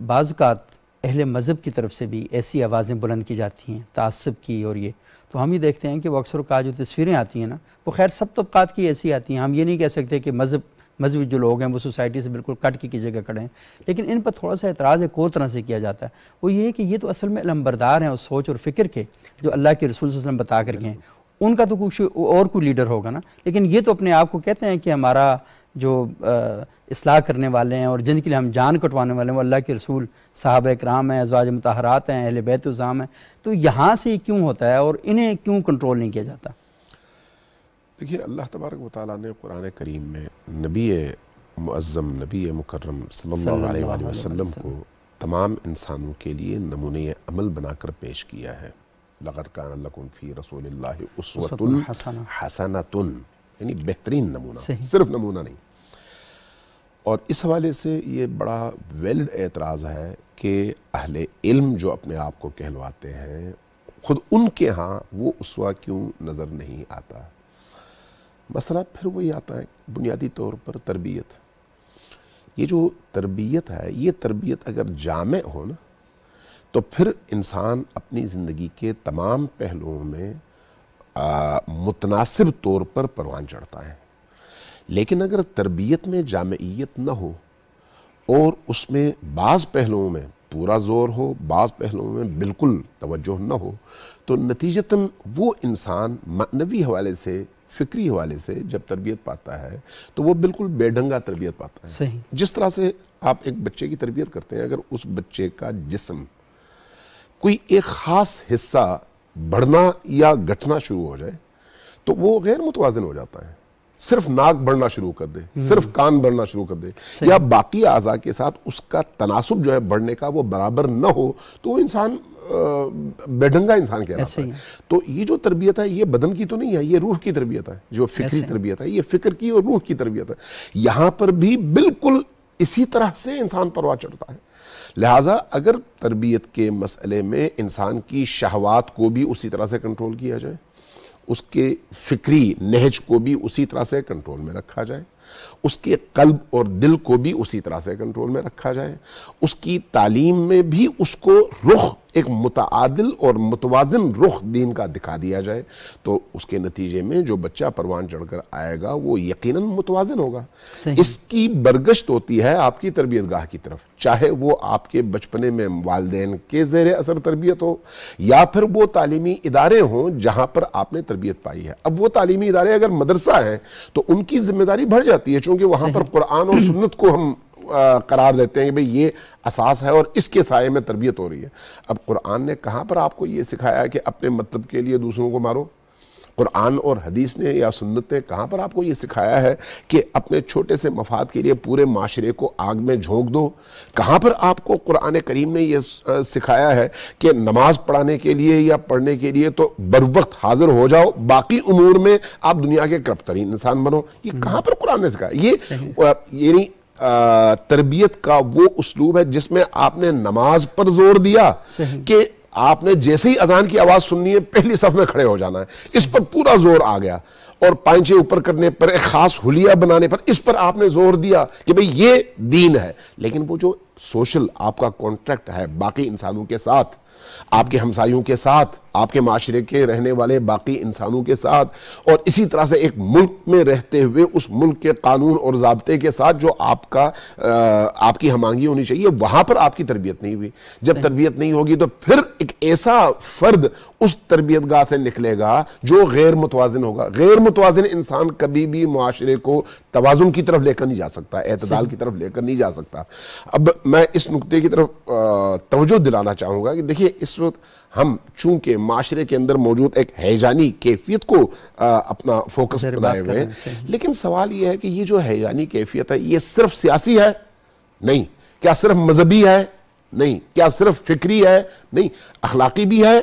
بعض اوقات اہل مذہب کی طرف سے بھی ایسی آوازیں بلند کی جاتی ہیں تعصب کی، اور یہ تو ہم یہ دیکھتے ہیں کہ وہ اکثر اوقات جو تصویریں آتی ہیں نا، وہ خیر سب طبقات کی ایسی آتی ہیں. ہم یہ نہیں کہہ سکتے کہ مذہبی جو لوگ ہیں وہ سوسائٹی سے بالکل کٹ کی جگہ کھڑے ہیں، لیکن ان پر تھوڑا سا اعتراض ایک اور طرح سے کیا جاتا ہے. وہ یہ ہے کہ یہ تو اصل میں علمبردار ہیں اس سوچ اور فکر کے جو اللہ کے رسول صلی اللہ علیہ وسلم بتا کر گئے ہیں. ان کا تو کچھ اور کوئی لیڈر ہوگا نا، لیکن یہ تو اپنے آپ کو کہتے ہیں کہ ہمارا جو اصلاح کرنے والے ہیں اور جن کے لیے ہم جان کٹوانے والے ہیں وہ اللہ کے رسول، صحابہ کرام ہیں، ازواج مطہرات ہیں، اہل بیت الزام ہیں. تو یہاں سے کیوں ہوتا ہے اور انہیں کیوں کنٹرول نہیں کیا جاتا؟ دیکھیے، اللہ تبارک و تعالیٰ نے قرآن کریم میں نبی معظم، نبی مکرم صلی اللہ علیہ وآلہ وسلم کو تمام انسانوں کے لیے نمونۂ عمل بنا کر پیش کیا ہے. لقد کان لکم فی رسول اللہ اسوۃ حسنۃ، یعنی بہترین نمونہ، صرف نمونہ نہیں. اور اس حوالے سے یہ بڑا ویلڈ اعتراض ہے کہ اہل علم جو اپنے آپ کو کہلواتے ہیں، خود ان کے ہاں وہ اسوہ کیوں نظر نہیں آتا. مسئلہ پھر وہی آتا ہے بنیادی طور پر تربیت. یہ جو تربیت ہے، یہ تربیت اگر جامع ہو نا تو پھر انسان اپنی زندگی کے تمام پہلوؤں میں متناسب طور پر پروان چڑھتا ہے. لیکن اگر تربیت میں جامعیت نہ ہو اور اس میں بعض پہلوؤں میں پورا زور ہو، بعض پہلوؤں میں بالکل توجہ نہ ہو، تو نتیجتاً وہ انسان معنوی حوالے سے، فکری حوالے سے جب تربیت پاتا ہے تو وہ بالکل بے ڈھنگا تربیت پاتا ہے. صحیح. جس طرح سے آپ ایک بچے کی تربیت کرتے ہیں، اگر اس بچے کا جسم کوئی ایک خاص حصہ بڑھنا یا گھٹنا شروع ہو جائے تو وہ غیر متوازن ہو جاتا ہے. صرف ناک بڑھنا شروع کر دے، صرف کان بڑھنا شروع کر دے، یا باقی اعضاء کے ساتھ اس کا تناسب جو ہے بڑھنے کا وہ برابر نہ ہو، تو وہ انسان بے ڈھنگا انسان کہلاتا ہے. تو یہ جو تربیت ہے یہ بدن کی تو نہیں ہے، یہ روح کی تربیت ہے. جو فکری تربیت ہے یہ فکر کی اور روح کی تربیت ہے. یہاں پر بھی بالکل اسی طرح سے انسان پرواہ چڑھتا ہے. لہٰذا اگر تربیت کے مسئلے میں انسان کی شہوات کو بھی اسی طرح سے کنٹرول کیا جائے، اس کے فکری نہج کو بھی اسی طرح سے کنٹرول میں رکھا جائے، اس کے قلب اور دل کو بھی اسی طرح سے کنٹرول میں رکھا جائے، اس کی تعلیم میں بھی اس کو رخ ایک متعادل اور متوازن رخ دین کا دکھا دیا جائے، تو اس کے نتیجے میں جو بچہ پروان چڑھ کر آئے گا وہ یقیناً متوازن ہوگا. اس کی برگشت ہوتی ہے آپ کی تربیت گاہ کی طرف، چاہے وہ آپ کے بچپنے میں والدین کے زیر اثر تربیت ہو یا پھر وہ تعلیمی ادارے ہوں جہاں پر آپ نے تربیت پائی ہے. اب وہ تعلیمی ادارے اگر مدرسہ ہیں تو ان کی ذمہ داری بڑھ جاتی ہے، چونکہ وہاں پر قرآن اور سنت کو ہم قرار دیتے ہیں کہ بھئی یہ اساس ہے اور اس کے سائے میں تربیت ہو رہی ہے. اب قرآن نے کہاں پر آپ کو یہ سکھایا کہ اپنے مطلب کے لیے دوسروں کو مارو؟ قرآن اور حدیث نے یا سنت نے کہاں پر آپ کو یہ سکھایا ہے کہ اپنے چھوٹے سے مفاد کے لیے پورے معاشرے کو آگ میں جھونک دو؟ کہاں پر آپ کو قرآن کریم نے یہ سکھایا ہے کہ نماز پڑھانے کے لیے یا پڑھنے کے لیے تو بروقت حاضر ہو جاؤ، باقی امور میں آپ دنیا کے کرپٹ ترین انسان بنو؟ یہ کہاں پر قرآن نے سکھایا؟ یہ نہیں تربیت کا وہ اسلوب ہے جس میں آپ نے نماز پر زور دیا کہ آپ نے جیسے ہی اذان کی آواز سننی ہے پہلی صف میں کھڑے ہو جانا ہے، اس پر پورا زور آ گیا. اور پائنچے اوپر کرنے پر، ایک خاص حلیہ بنانے پر، اس پر آپ نے زور دیا کہ بھئی یہ دین ہے. لیکن وہ جو سوشل آپ کا کانٹریکٹ ہے باقی انسانوں کے ساتھ، آپ کے ہمسایوں کے ساتھ، آپ کے معاشرے کے رہنے والے باقی انسانوں کے ساتھ، اور اسی طرح سے ایک ملک میں رہتے ہوئے اس ملک کے قانون اور ضابطے کے ساتھ جو آپ کی ہم آہنگی ہونی چاہیے، وہاں پر آپ کی تربیت نہیں ہوئی. جب تربیت نہیں ہوگی تو پھر ایک ایسا فرد اس تربیت گاہ سے نکلے گا جو غیر متوازن ہوگا. غیر متوازن انسان کبھی بھی معاشرے کو توازن کی طرف لے کر نہیں جا سکتا، اعتدال کی طرف لے کر نہیں جا سکتا. اب میں اس نقطے کی طرف توجہ دلانا چاہوں گا کہ دیکھیے اس وقت ہم چونکہ معاشرے کے اندر موجود ایک ہیجانی کیفیت کو اپنا فوکس بنائے ہوئے ہیں، لیکن سوال یہ ہے کہ یہ جو ہیجانی کیفیت ہے یہ صرف سیاسی ہے؟ نہیں. کیا صرف مذہبی ہے؟ نہیں. کیا صرف فکری ہے؟ نہیں. اخلاقی بھی ہے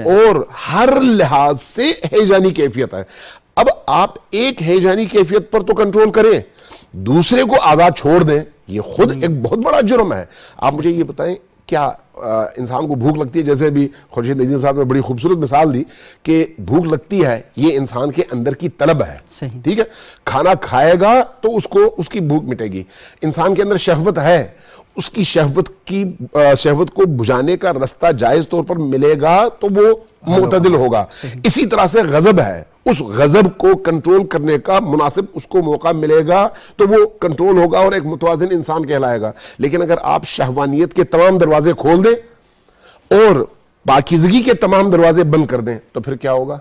اور ہر لحاظ سے ہیجانی کیفیت ہے. اب آپ ایک ہیجانی کیفیت پر تو کنٹرول کریں، دوسرے کو آزاد چھوڑ دیں، یہ خود ایک بہت بڑا جرم ہے. آپ مجھے یہ بتائیں کیا انسان کو بھوک لگتی ہے؟ جیسے بھی خورشید ندیم صاحب نے بڑی خوبصورت مثال دی کہ بھوک لگتی ہے، یہ انسان کے اندر کی طلب ہے. ٹھیک ہے، کھانا کھائے گا تو اس کی بھوک مٹے گی. انسان کے اندر شہوت ہے، اس کی شہوت کو بجھانے کا رستہ جائز طور پر ملے گا تو وہ معتدل ہوگا. اسی طرح سے غضب ہے، اس غضب کو کنٹرول کرنے کا مناسب اس کو موقع ملے گا تو وہ کنٹرول ہوگا اور ایک متوازن انسان کہلائے گا. لیکن اگر آپ شہوانیت کے تمام دروازے کھول دیں اور پاکیزگی کے تمام دروازے بند کر دیں تو پھر کیا ہوگا؟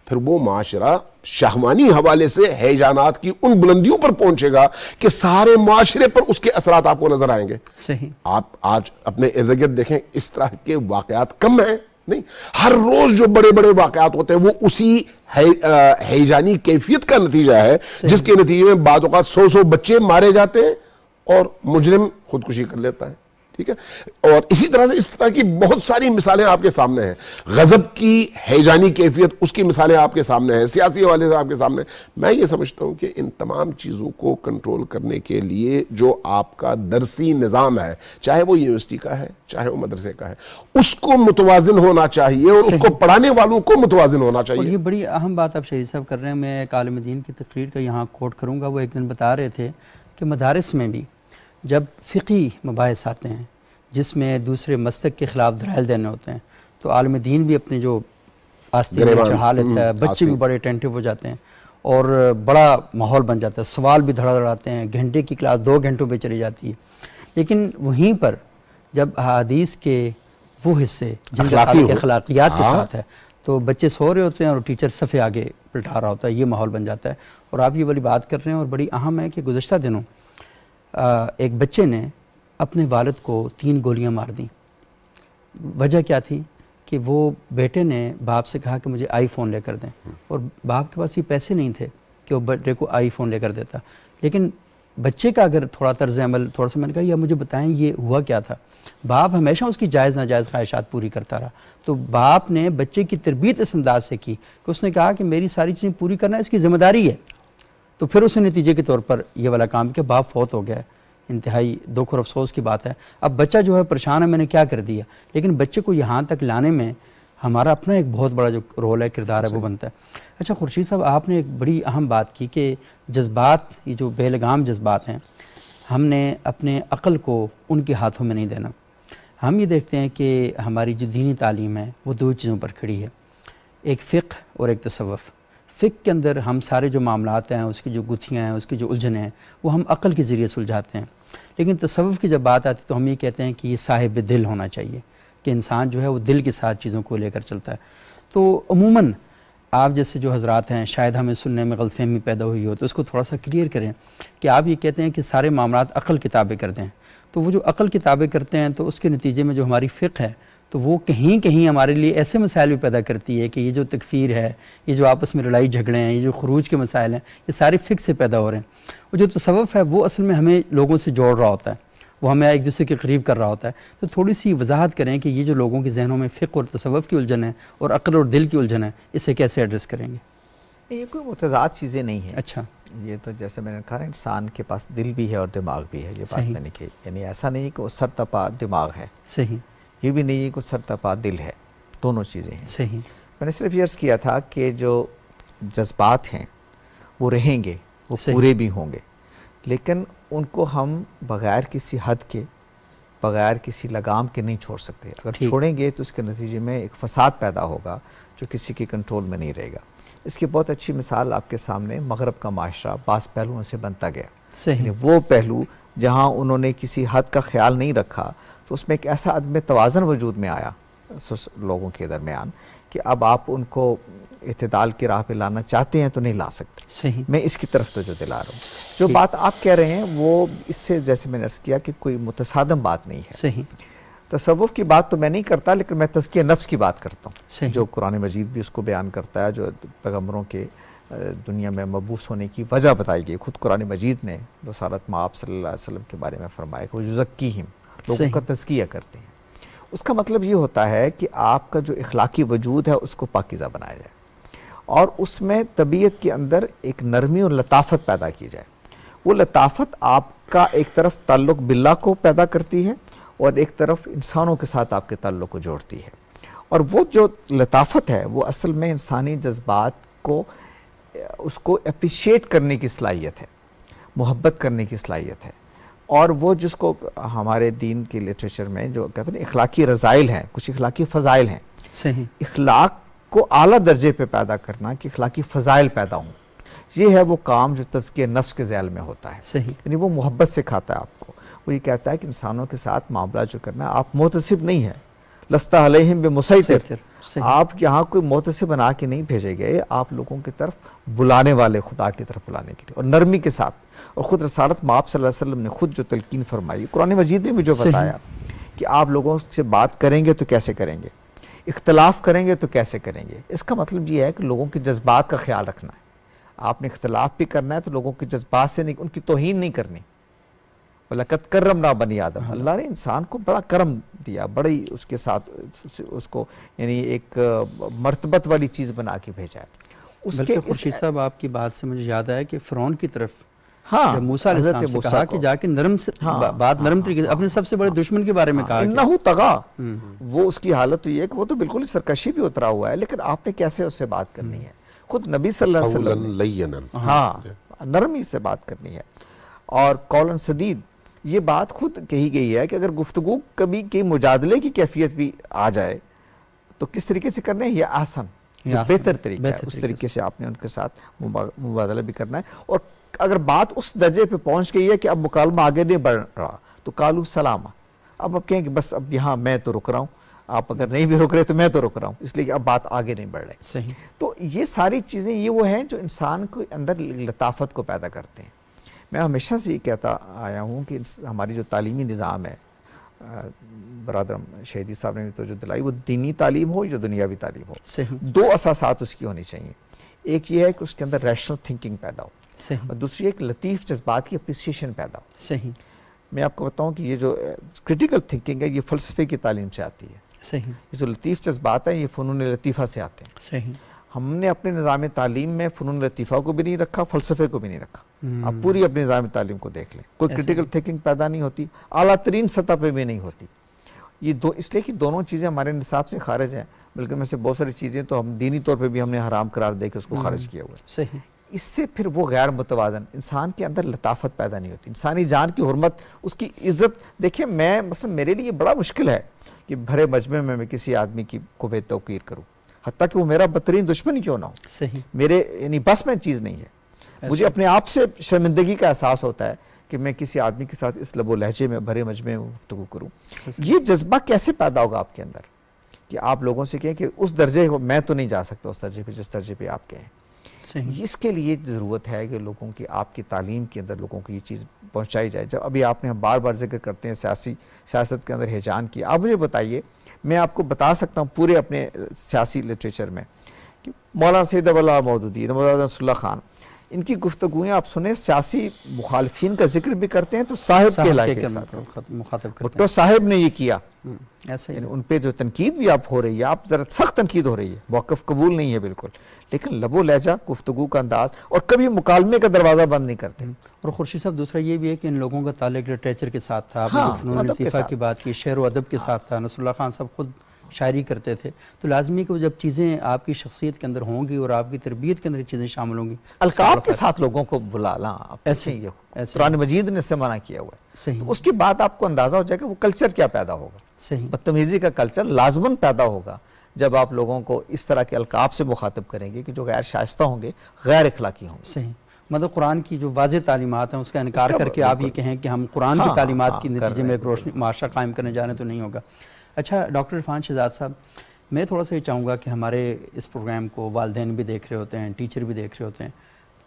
پھر وہ معاشرہ شہوانی حوالے سے ہیجانات کی ان بلندیوں پر پہنچے گا کہ سارے معاشرے پر اس کے اثرات آپ کو نظر آئیں گے. آپ آج اپنے ارد گرد دیکھیں، اس طرح کے واقعات کم ہیں؟ نہیں. ہر روز جو بڑے بڑے واقعات ہوتے ہیں وہ اسی ہیجانی کیفیت کا نتیجہ ہے جس کے نتیجے میں بعض اوقات 100 بچے مارے جاتے ہیں اور مجرم خودکشی کر لیتا ہے. ٹھیک ہے، اور اسی طرح سے اس طرح کی بہت ساری مثالیں آپ کے سامنے ہیں. غضب کی ہیجانی کیفیت، اس کی مثالیں آپ کے سامنے ہیں، سیاسی حوالے سے آپ کے سامنے. میں یہ سمجھتا ہوں کہ ان تمام چیزوں کو کنٹرول کرنے کے لیے جو آپ کا درسی نظام ہے، چاہے وہ یونیورسٹی کا ہے چاہے وہ مدرسے کا ہے، اس کو متوازن ہونا چاہیے اور اس کو پڑھانے والوں کو متوازن ہونا چاہیے. اور یہ بڑی اہم بات آپ شہید صاحب کر رہے ہیں. میں ایک عالم دین کی تقریر کا یہاں کوٹ کروں گا. وہ ایک دن بتا رہے تھے کہ مدارس میں بھی جب فقہی مباحث آتے ہیں جس میں دوسرے مسلک کے خلاف دلائل دینے ہوتے ہیں تو عالم دین بھی اپنے جو آستین میں چڑھا لیتا ہے، بچے بھی بڑے اٹینٹیو ہو جاتے ہیں اور بڑا ماحول بن جاتا ہے. سوال بھی دھڑا دھڑاتے ہیں، گھنٹے کی کلاس 2 گھنٹوں پہ چلی جاتی ہے. لیکن وہیں پر جب احادیث کے وہ حصے جن کا تعلق اخلاقیات کے ساتھ ہے تو بچے سو رہے ہوتے ہیں اور ٹیچر صفحے آگے پلٹا رہا ہوتا ہے. یہ ماحول بن جاتا ہے. اور آپ یہ والی بات کر رہے ہیں اور بڑی اہم ہے کہ گزشتہ دنوں ایک بچے نے اپنے والد کو 3 گولیاں مار دیں. وجہ کیا تھی کہ وہ بیٹے نے باپ سے کہا کہ مجھے آئی فون لے کر دیں، اور باپ کے پاس یہ پیسے نہیں تھے کہ وہ بیٹے کو آئی فون لے کر دیتا. لیکن بچے کا اگر تھوڑا طرز عمل تھوڑا سا، میں نے کہا یا مجھے بتائیں یہ ہوا کیا تھا. باپ ہمیشہ اس کی جائز ناجائز خواہشات پوری کرتا رہا. تو باپ نے بچے کی تربیت اس انداز سے کی کہ اس نے کہا کہ میری ساری چیزیں پوری کرنا اس کی ذمہ داری ہے. تو پھر اس نے نتیجے کے طور پر یہ والا کام کیا. باپ فوت ہو گیا ہے. انتہائی دکھ اور افسوس کی بات ہے. اب بچہ جو ہے پریشان ہے، میں نے کیا کر دیا. لیکن بچے کو یہاں تک لانے میں ہمارا اپنا ایک بہت بڑا جو رول ہے، کردار ہے، وہ بنتا ہے. اچھا خورشید صاحب، آپ نے ایک بڑی اہم بات کی کہ جذبات، یہ جو بے لگام جذبات ہیں، ہم نے اپنے عقل کو ان کے ہاتھوں میں نہیں دینا. ہم یہ دیکھتے ہیں کہ ہماری جو دینی تعلیم ہے وہ 2 چیزوں پر کھڑی ہے، ایک فقہ اور ایک تصوف. فقہ کے اندر ہم سارے جو معاملات ہیں، اس کی جو گتھیاں ہیں، اس کی جو الجھنیں ہیں، وہ ہم عقل کے ذریعے سلجھاتے ہیں. لیکن تصوف کی جب بات آتی تو ہم یہ کہتے ہیں کہ یہ صاحب دل ہونا چاہیے، کہ انسان جو ہے وہ دل کے ساتھ چیزوں کو لے کر چلتا ہے. تو عموماً آپ جیسے جو حضرات ہیں، شاید ہمیں سننے میں غلط فہمی پیدا ہوئی ہو تو اس کو تھوڑا سا کلیئر کریں کہ آپ یہ کہتے ہیں کہ سارے معاملات عقل کی تابع کر دیں. تو وہ جو عقل کی تابع کرتے ہیں تو اس کے نتیجے میں جو ہماری فقہ ہے تو وہ کہیں کہیں ہمارے لیے ایسے مسائل بھی پیدا کرتی ہے کہ یہ جو تکفیر ہے، یہ جو آپس میں لڑائی جھگڑے ہیں، یہ جو خروج کے مسائل ہیں، یہ سارے فقہ سے پیدا ہو رہے ہیں. وہ جو تصوف ہے وہ اصل میں ہمیں لوگوں سے جوڑ رہا ہوتا ہے، وہ ہمیں ایک دوسرے کے قریب کر رہا ہوتا ہے. تو تھوڑی سی وضاحت کریں کہ یہ جو لوگوں کے ذہنوں میں فقہ اور تصوف کی الجھن ہے اور عقل اور دل کی الجھن ہے، اسے کیسے ایڈریس کریں گے؟ یہ کوئی متضاد چیزیں نہیں ہیں. اچھا، یہ تو جیسے میں نے کہا انسان کے پاس دل بھی ہے اور دماغ بھی ہے. یہ بات میں نے کہی، یعنی ایسا نہیں کہ وہ سرتپا دماغ ہے، صحیح. یہ بھی نہیں ہے کہ سرتپا دل ہے. دونوں چیزیں ہیں. صحیح. میں نے صرف یہ عرض کیا تھا کہ جو جذبات ہیں وہ رہیں گے، وہ پورے بھی ہوں گے، لیکن ان کو ہم بغیر کسی حد کے بغیر کسی لگام کے نہیں چھوڑ سکتے. اگر چھوڑیں گے تو اس کے نتیجے میں ایک فساد پیدا ہوگا جو کسی کے کنٹرول میں نہیں رہے گا. اس کی بہت اچھی مثال آپ کے سامنے مغرب کا معاشرہ بعض پہلوؤں سے بنتا گیا. یعنی وہ پہلو جہاں انہوں نے کسی حد کا خیال نہیں رکھا تو اس میں ایک ایسا عدم توازن وجود میں آیا لوگوں کے درمیان کہ اب آپ ان کو اعتدال کی راہ پہ لانا چاہتے ہیں تو نہیں لا سکتے. میں اس کی طرف توجہ دلا رہا ہوں. جو بات آپ کہہ رہے ہیں وہ اس سے جیسے میں نے عرض کیا کہ کوئی متصادم بات نہیں ہے. تصوف کی بات تو میں نہیں کرتا لیکن میں تزکیہ نفس کی بات کرتا ہوں جو قرآن مجید بھی اس کو بیان کرتا ہے, جو پیغمبروں کے دنیا میں مبعوث ہونے کی وجہ بتائی گئی. خود قرآن مجید نے رسالت مآب صلی اللہ علیہ وسلم کے بارے میں فرمایا کہ وہ یزکیہم, لوگوں کا تزکیہ کرتے ہیں. اس کا مطلب یہ ہوتا ہے کہ آپ کا جو اخلاقی وجود ہے اس کو پاکیزہ بنایا جائے اور اس میں طبیعت کے اندر ایک نرمی اور لطافت پیدا کی جائے. وہ لطافت آپ کا ایک طرف تعلق باللہ کو پیدا کرتی ہے اور ایک طرف انسانوں کے ساتھ آپ کے تعلق کو جوڑتی ہے. اور وہ جو لطافت ہے وہ اصل میں انسانی جذبات کو اس کو اپریشیٹ کرنے کی صلاحیت ہے, محبت کرنے کی صلاحیت ہے. اور وہ جس کو ہمارے دین کے لٹریچر میں جو کہتے ہیں اخلاقی رضائل ہیں, کچھ اخلاقی فضائل ہیں. اخلاق کو اعلیٰ درجے پہ پیدا کرنا کہ اخلاقی فضائل پیدا ہوں, یہ ہے وہ کام جو تزکیہ نفس کے ذیل میں ہوتا ہے. یعنی وہ محبت سے کھاتا ہے آپ کو. وہ یہ کہتا ہے کہ انسانوں کے ساتھ معاملہ جو کرنا ہے, آپ محتسب نہیں ہے, لست علیہم بمسیطر, آپ یہاں کوئی محتسب بنا کے نہیں بھیجے گئے, آپ لوگوں کی طرف بلانے والے, خدا کی طرف بلانے کے لیے, اور نرمی کے ساتھ. اور خود رسالت مآب صلی اللہ علیہ وسلم نے خود جو تلقین فرمائی, قرآن مجید نے بھی جو بتایا کہ آپ لوگوں سے بات کریں گے تو کیسے کریں گے, اختلاف کریں گے تو کیسے کریں گے. اس کا مطلب یہ ہے کہ لوگوں کے جذبات کا خیال رکھنا ہے. آپ نے اختلاف بھی کرنا ہے تو لوگوں کے جذبات سے نہیں, ان کی توہین نہیں کرنی. وَلَقَدْ كَرَّمْنَا بَنِي آدم, اللہ نے انسان کو بڑا کرم دیا, بڑی اس کے ساتھ اس کو یعنی ایک مرتبت والی چیز بنا کے بھیجا ہے. بلکہ خورشید صاحب آپ کی بات سے مجھے یاد آیا کہ فرعون کی طرف جب موسیٰ علیہ السلام سے کہا کہ جا کے نرم سے بات نرم طریقے سے اپنے سب سے بڑے دشمن کے بارے میں کہا انہو طغا, وہ اس کی حالت ہوئی ہے کہ وہ تو بالکل سرکشی بھی اترا ہوا ہے, لیکن آپ نے کیسے اس سے بات کرنی ہے. خود نبی صلی اللہ علیہ وسلم نرمی سے بات کرنی ہے. اور قولاً سدید, یہ بات خود کہی گئی ہے کہ اگر گفتگو کبھی کی مجادلے کی کیفیت بھی آ جائے تو کس طریقے سے کرنا ہے, یہ آسان, بہتر طریقہ ہے, اس طریقے سے آپ نے ان کے ساتھ مبادلہ بھی کرنا ہے. اور اگر بات اس درجے پہ پہنچ گئی ہے کہ اب مکالمہ آگے نہیں بڑھ رہا تو قالوا سلاما, اب آپ کہیں کہ بس اب یہاں میں تو رک رہا ہوں, آپ اگر نہیں بھی رک رہے تو میں تو رک رہا ہوں, اس لیے کہ اب بات آگے نہیں بڑھ رہی. تو یہ ساری چیزیں یہ وہ ہیں جو انسان کو اندر لطافت کو پیدا کرتے ہیں. میں ہمیشہ سے یہ کہتا آیا ہوں کہ ہماری جو تعلیمی نظام ہے, برادرم شہیدی صاحب نے توجہ دلائی, وہ دینی تعلیم ہو یا دنیاوی تعلیم ہو, دو اساسات اس کی ہونی چاہیے. ایک یہ ہے کہ اس کے اندر ریشنل تھنکنگ پیدا ہو, اور دوسری ایک لطیف جذبات کی اپریسیشن پیدا ہو. میں آپ کو بتاؤں کہ یہ جو کرٹیکل تھنکنگ ہے یہ فلسفے کی تعلیم سے آتی ہے. یہ جو لطیف جذبات ہیں یہ فنون لطیفہ سے آتے ہیں. ہم نے اپنے نظام تعلیم میں فنون لطیفہ کو بھی نہیں رکھا, فلسفے کو بھی نہیں رکھا. آپ پوری اپنے نظام تعلیم کو دیکھ لیں, کوئی کرٹیکل تھنکنگ پیدا نہیں ہوتی, اعلیٰ ترین سطح پہ بھی نہیں ہوتی. یہ اس لیے کہ دونوں چیزیں ہمارے نصاب سے خارج ہیں, بلکہ میں سے بہت ساری چیزیں تو ہم دینی طور پہ بھی ہم نے حرام قرار دے کے اس کو خارج کیا ہوا ہے. اس سے پھر وہ غیر متوازن انسان کے اندر لطافت پیدا نہیں ہوتی, انسانی جان کی حرمت, اس کی عزت. دیکھیں میں مثلا میرے لیے بڑا مشکل ہے کہ بھرے مجمع میں کسی آدمی کو بے توقیر کروں, حتیٰ کہ وہ میرا بدترین دشمن ہی کیوں نہ ہو. میرے یعنی بس میں چیز نہیں ہے. مجھے اپنے آپ سے شرمندگی کا احساس ہوتا ہے کہ میں کسی آدمی کے ساتھ اس لب و لہجے میں بھرے مجمع میں گفتگو کروں. یہ جذبہ کیسے پیدا ہوگا آپ کے اندر کہ آپ لوگوں سے کہیں کہ اس درجے کو میں تو نہیں جا سکتا اس درجے پہ جس درجے پہ آپ کہیں. اس کے لیے ضرورت ہے کہ لوگوں کی آپ کی تعلیم کے اندر لوگوں کو یہ چیز پہنچائی جائے. جب ابھی آپ نے ہم بار بار ذکر کرتے ہیں سیاست کے اندر ہیجان کی, آپ مجھے بتائیے, میں آپ کو بتا سکتا ہوں پورے اپنے سیاسی لٹریچر میں کہ مولانا سید اللہ مودودی, مولانا نصر اللہ خان, ان کی گفتگویں آپ سنیں, سیاسی مخالفین کا ذکر بھی کرتے ہیں تو صاحب کے علاقے کے ساتھ مخاطب کرتے ہیں. بھٹو صاحب نے یہ کیا, یعنی ان پہ جو تنقید بھی آپ ہو رہی ہے, آپ ذرا سخت تنقید ہو رہی ہے, موقف قبول نہیں ہے بالکل, لیکن لب و لہجہ, گفتگو کا انداز, اور کبھی مکالمے کا دروازہ بند نہیں کرتے. اور خورشید صاحب دوسرا یہ بھی ہے کہ ان لوگوں کا تعلق لٹریچر کے ساتھ تھا, آپ نے فنون لطیفہ کی بات کی, شعر و ادب کے ساتھ تھا. نصر اللہ خان صاحب خود شاعری کرتے تھے، تو لازمی ہے کہ وہ جب چیزیں آپ کی شخصیت کے اندر ہوں گی اور آپ کی تربیت کے اندر چیزیں شامل ہوں گی، القاب کے ساتھ لوگوں کو بلا لا، ایسے قرآن مجید نے اس سے منع کیا ہوا ہے، صحیح، تو اس کے بعد آپ کو اندازہ ہو جائے کہ وہ کلچر کیا پیدا ہوگا، صحیح، بدتمیزی کا کلچر لازماً پیدا ہوگا جب آپ لوگوں کو اس طرح کے القاب سے مخاطب کریں گے کہ جو غیر شائستہ ہوں گے، غیر اخلاقی ہوں گے۔ صحیح، مطلب قرآن کی جو واضح تعلیمات ہیں اس کا انکار کر کے آپ یہ کہیں کہ ہم قرآن کی تعلیمات کے نتیجے میں ایک روشنی معاشرہ قائم کرنے جا رہے ہیں تو نہیں ہوگا۔ اچھا ڈاکٹر عرفان شہزاد صاحب، میں تھوڑا سا یہ چاہوں گا کہ ہمارے اس پروگرام کو والدین بھی دیکھ رہے ہوتے ہیں، ٹیچر بھی دیکھ رہے ہوتے ہیں،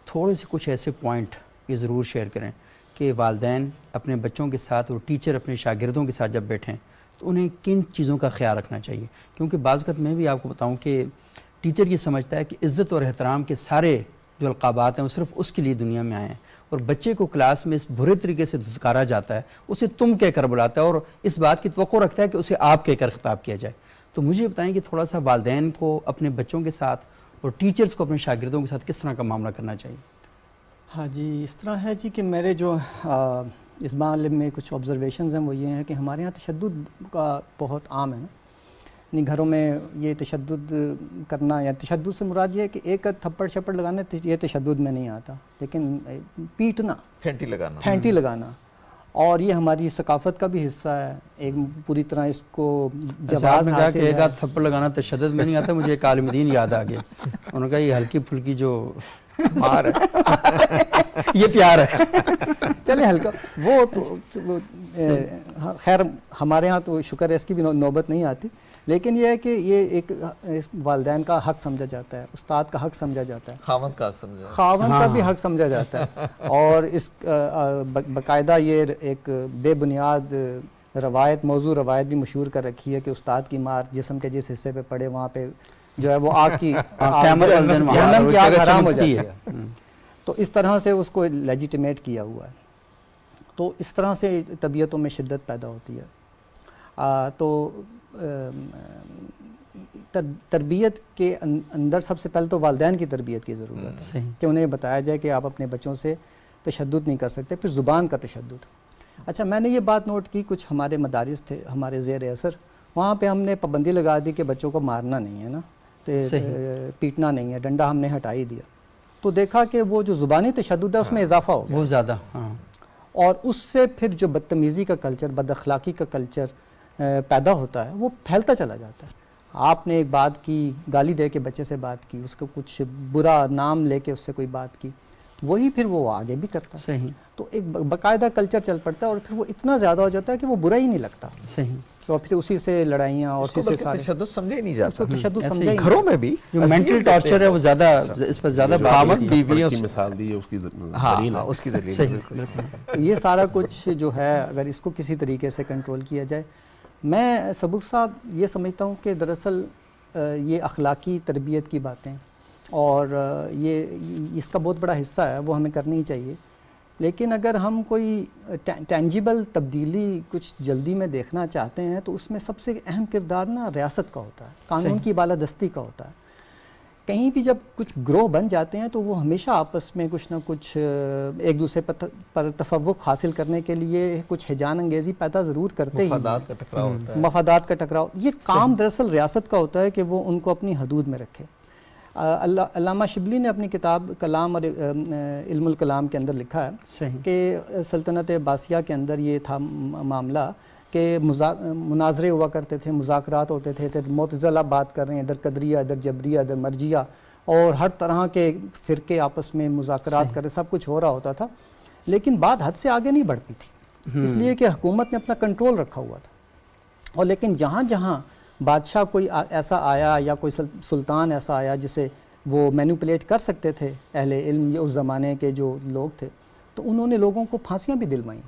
تھوڑے سے کچھ ایسے پوائنٹ یہ ضرور شیئر کریں کہ والدین اپنے بچوں کے ساتھ اور ٹیچر اپنے شاگردوں کے ساتھ جب بیٹھیں تو انہیں کن چیزوں کا خیال رکھنا چاہیے، کیونکہ بعض اوقات میں بھی آپ کو بتاؤں کہ ٹیچر یہ سمجھتا ہے کہ عزت اور احترام کے سارے جو القابات ہیں وہ صرف اس کے لیے دنیا میں آئے ہیں، اور بچے کو کلاس میں اس برے طریقے سے دھتکارا جاتا ہے، اسے تم کہہ کر بلاتا ہے اور اس بات کی توقع رکھتا ہے کہ اسے آپ کہہ کر خطاب کیا جائے۔ تو مجھے یہ بتائیں کہ تھوڑا سا والدین کو اپنے بچوں کے ساتھ اور ٹیچرز کو اپنے شاگردوں کے ساتھ کس طرح کا معاملہ کرنا چاہیے؟ ہاں جی، اس طرح ہے جی کہ میرے جو اس معاملے میں کچھ آبزرویشنز ہیں وہ یہ ہیں کہ ہمارے ہاں تشدد کا بہت عام ہے نا، یعنی گھروں میں یہ تشدد کرنا، یا تشدد سے مراد یہ ہے کہ ایک تھپڑ چھپڑ لگانا یہ تشدد میں نہیں آتا، لیکن پیٹنا، پھینٹی لگانا، اور یہ ہماری ثقافت کا بھی حصہ ہے، ایک پوری طرح اس کو جواز حاصل ہے۔ ایک آدھ تھپڑ لگانا تشدد میں نہیں آتا، مجھے ایک عالم دین یاد آ گیا، انہوں نے کہا یہ ہلکی پھلکی جو مار ہے یہ پیار ہے۔ چلے ہلکا وہ تو خیر ہمارے ہاں تو شکر ہے اس کی بھی نوبت نہیں آتی، لیکن یہ ہے کہ یہ ایک والدین کا حق سمجھا جاتا ہے، استاد کا حق سمجھا جاتا ہے، خاوند کا حق سمجھا جاتا ہے، خاوند کا بھی حق سمجھا جاتا ہے، اور اس باقاعدہ یہ ایک بے بنیاد موضوع روایت بھی مشہور کر رکھی ہے کہ استاد کی مار جسم کے جس حصے پہ پڑے وہاں پہ جو ہے وہ آگ کی جہنم کی آگ حرام ہو جاتی ہے، تو اس طرح سے اس کو لیجیٹیمیٹ کیا ہوا ہے، تو اس طرح سے طبیعتوں میں شدت پیدا ہوتی ہے۔ تو تربیت کے اندر سب سے پہلے تو والدین کی تربیت کی ضرورت ہے کہ انہیں بتایا جائے کہ آپ اپنے بچوں سے تشدد نہیں کر سکتے۔ پھر زبان کا تشدد، اچھا میں نے یہ بات نوٹ کی، کچھ ہمارے مدارس تھے ہمارے زیر اثر، وہاں پہ ہم نے پابندی لگا دی کہ بچوں کو مارنا نہیں ہے نا، پیٹنا نہیں ہے، ڈنڈا ہم نے ہٹا ہی دیا، تو دیکھا کہ وہ جو زبانی تشدد ہے اس میں اضافہ ہو گیا بہت زیادہ، اور اس سے پھر جو بدتمیزی کا کلچر، بد اخلاقی کا کلچر پیدا ہوتا ہے وہ پھیلتا چلا جاتا ہے۔ آپ نے ایک بات کی، گالی دے کے بچے سے بات کی، اس کو کچھ برا نام لے کے اس سے کوئی بات کی، وہی پھر وہ آگے بھی کرتا ہے، صحیح، تو ایک باقاعدہ کلچر چل پڑتا ہے، اور پھر وہ اتنا زیادہ ہو جاتا ہے کہ وہ برا ہی نہیں لگتا، صحیح، اور پھر اسی سے لڑائیاں اور اسی سے سارے تشدد سمجھے ہی نہیں جاتا، تشدد سمجھا ہی گھروں میں بھی جو مینٹل ٹارچر ہے وہ زیادہ، اس پر زیادہ خاوند بیویوں کی مثال دی ہے، اس کی اس کی دلیل ہے، یہ سارا کچھ جو ہے اگر اس کو کسی طریقے سے کنٹرول کیا جائے، میں سبق صاحب یہ سمجھتا ہوں کہ دراصل یہ اخلاقی تربیت کی باتیں اور یہ اس کا بہت بڑا حصہ ہے، وہ ہمیں کرنی ہی چاہیے، لیکن اگر ہم کوئی ٹینجیبل تبدیلی کچھ جلدی میں دیکھنا چاہتے ہیں تو اس میں سب سے اہم کردار نا ریاست کا ہوتا ہے، قانون کی بالادستی کا ہوتا ہے۔ کہیں بھی جب کچھ گروہ بن جاتے ہیں تو وہ ہمیشہ آپس میں کچھ نہ کچھ ایک دوسرے پر تفوق حاصل کرنے کے لیے کچھ ہیجان انگیزی پیدا ضرور کرتے ہی، مفادات کا ٹکراؤ ہوتا ہے، مفادات کا ٹکراؤ، یہ کام دراصل ریاست کا ہوتا ہے کہ وہ ان کو اپنی حدود میں رکھے۔ علامہ شبلی نے اپنی کتاب کلام اور علم الکلام کے اندر لکھا ہے کہ سلطنت عباسیہ کے اندر یہ تھا معاملہ کہ مناظرے ہوا کرتے تھے، مذاکرات ہوتے تھے، معتزلہ بات کر رہے ہیں، ادھر قدریہ، ادھر جبریہ، ادھر مرجیہ، اور ہر طرح کے فرقے آپس میں مذاکرات کر رہے، سب کچھ ہو رہا ہوتا تھا، لیکن بات حد سے آگے نہیں بڑھتی تھی، اس لیے کہ حکومت نے اپنا کنٹرول رکھا ہوا تھا، اور لیکن جہاں جہاں بادشاہ کوئی ایسا آیا یا کوئی سلطان ایسا آیا جسے وہ مینیپولیٹ کر سکتے تھے اہل علم یا اس زمانے کے جو لوگ تھے، تو انہوں نے لوگوں کو پھانسیاں بھی دلوائیں،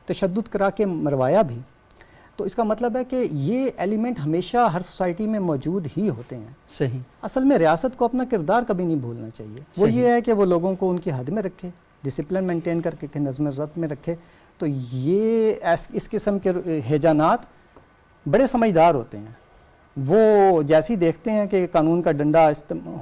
تشدد کرا کے مروایا بھی۔ تو اس کا مطلب ہے کہ یہ ایلیمنٹ ہمیشہ ہر سوسائٹی میں موجود ہی ہوتے ہیں، صحیح، اصل میں ریاست کو اپنا کردار کبھی نہیں بھولنا چاہیے، وہ یہ ہے کہ وہ لوگوں کو ان کی حد میں رکھے، ڈسپلن مینٹین کر کے نظم و ضبط میں رکھے۔ تو یہ اس قسم کے ہیجانات بڑے سمجھدار ہوتے ہیں، وہ جیسی دیکھتے ہیں کہ قانون کا ڈنڈا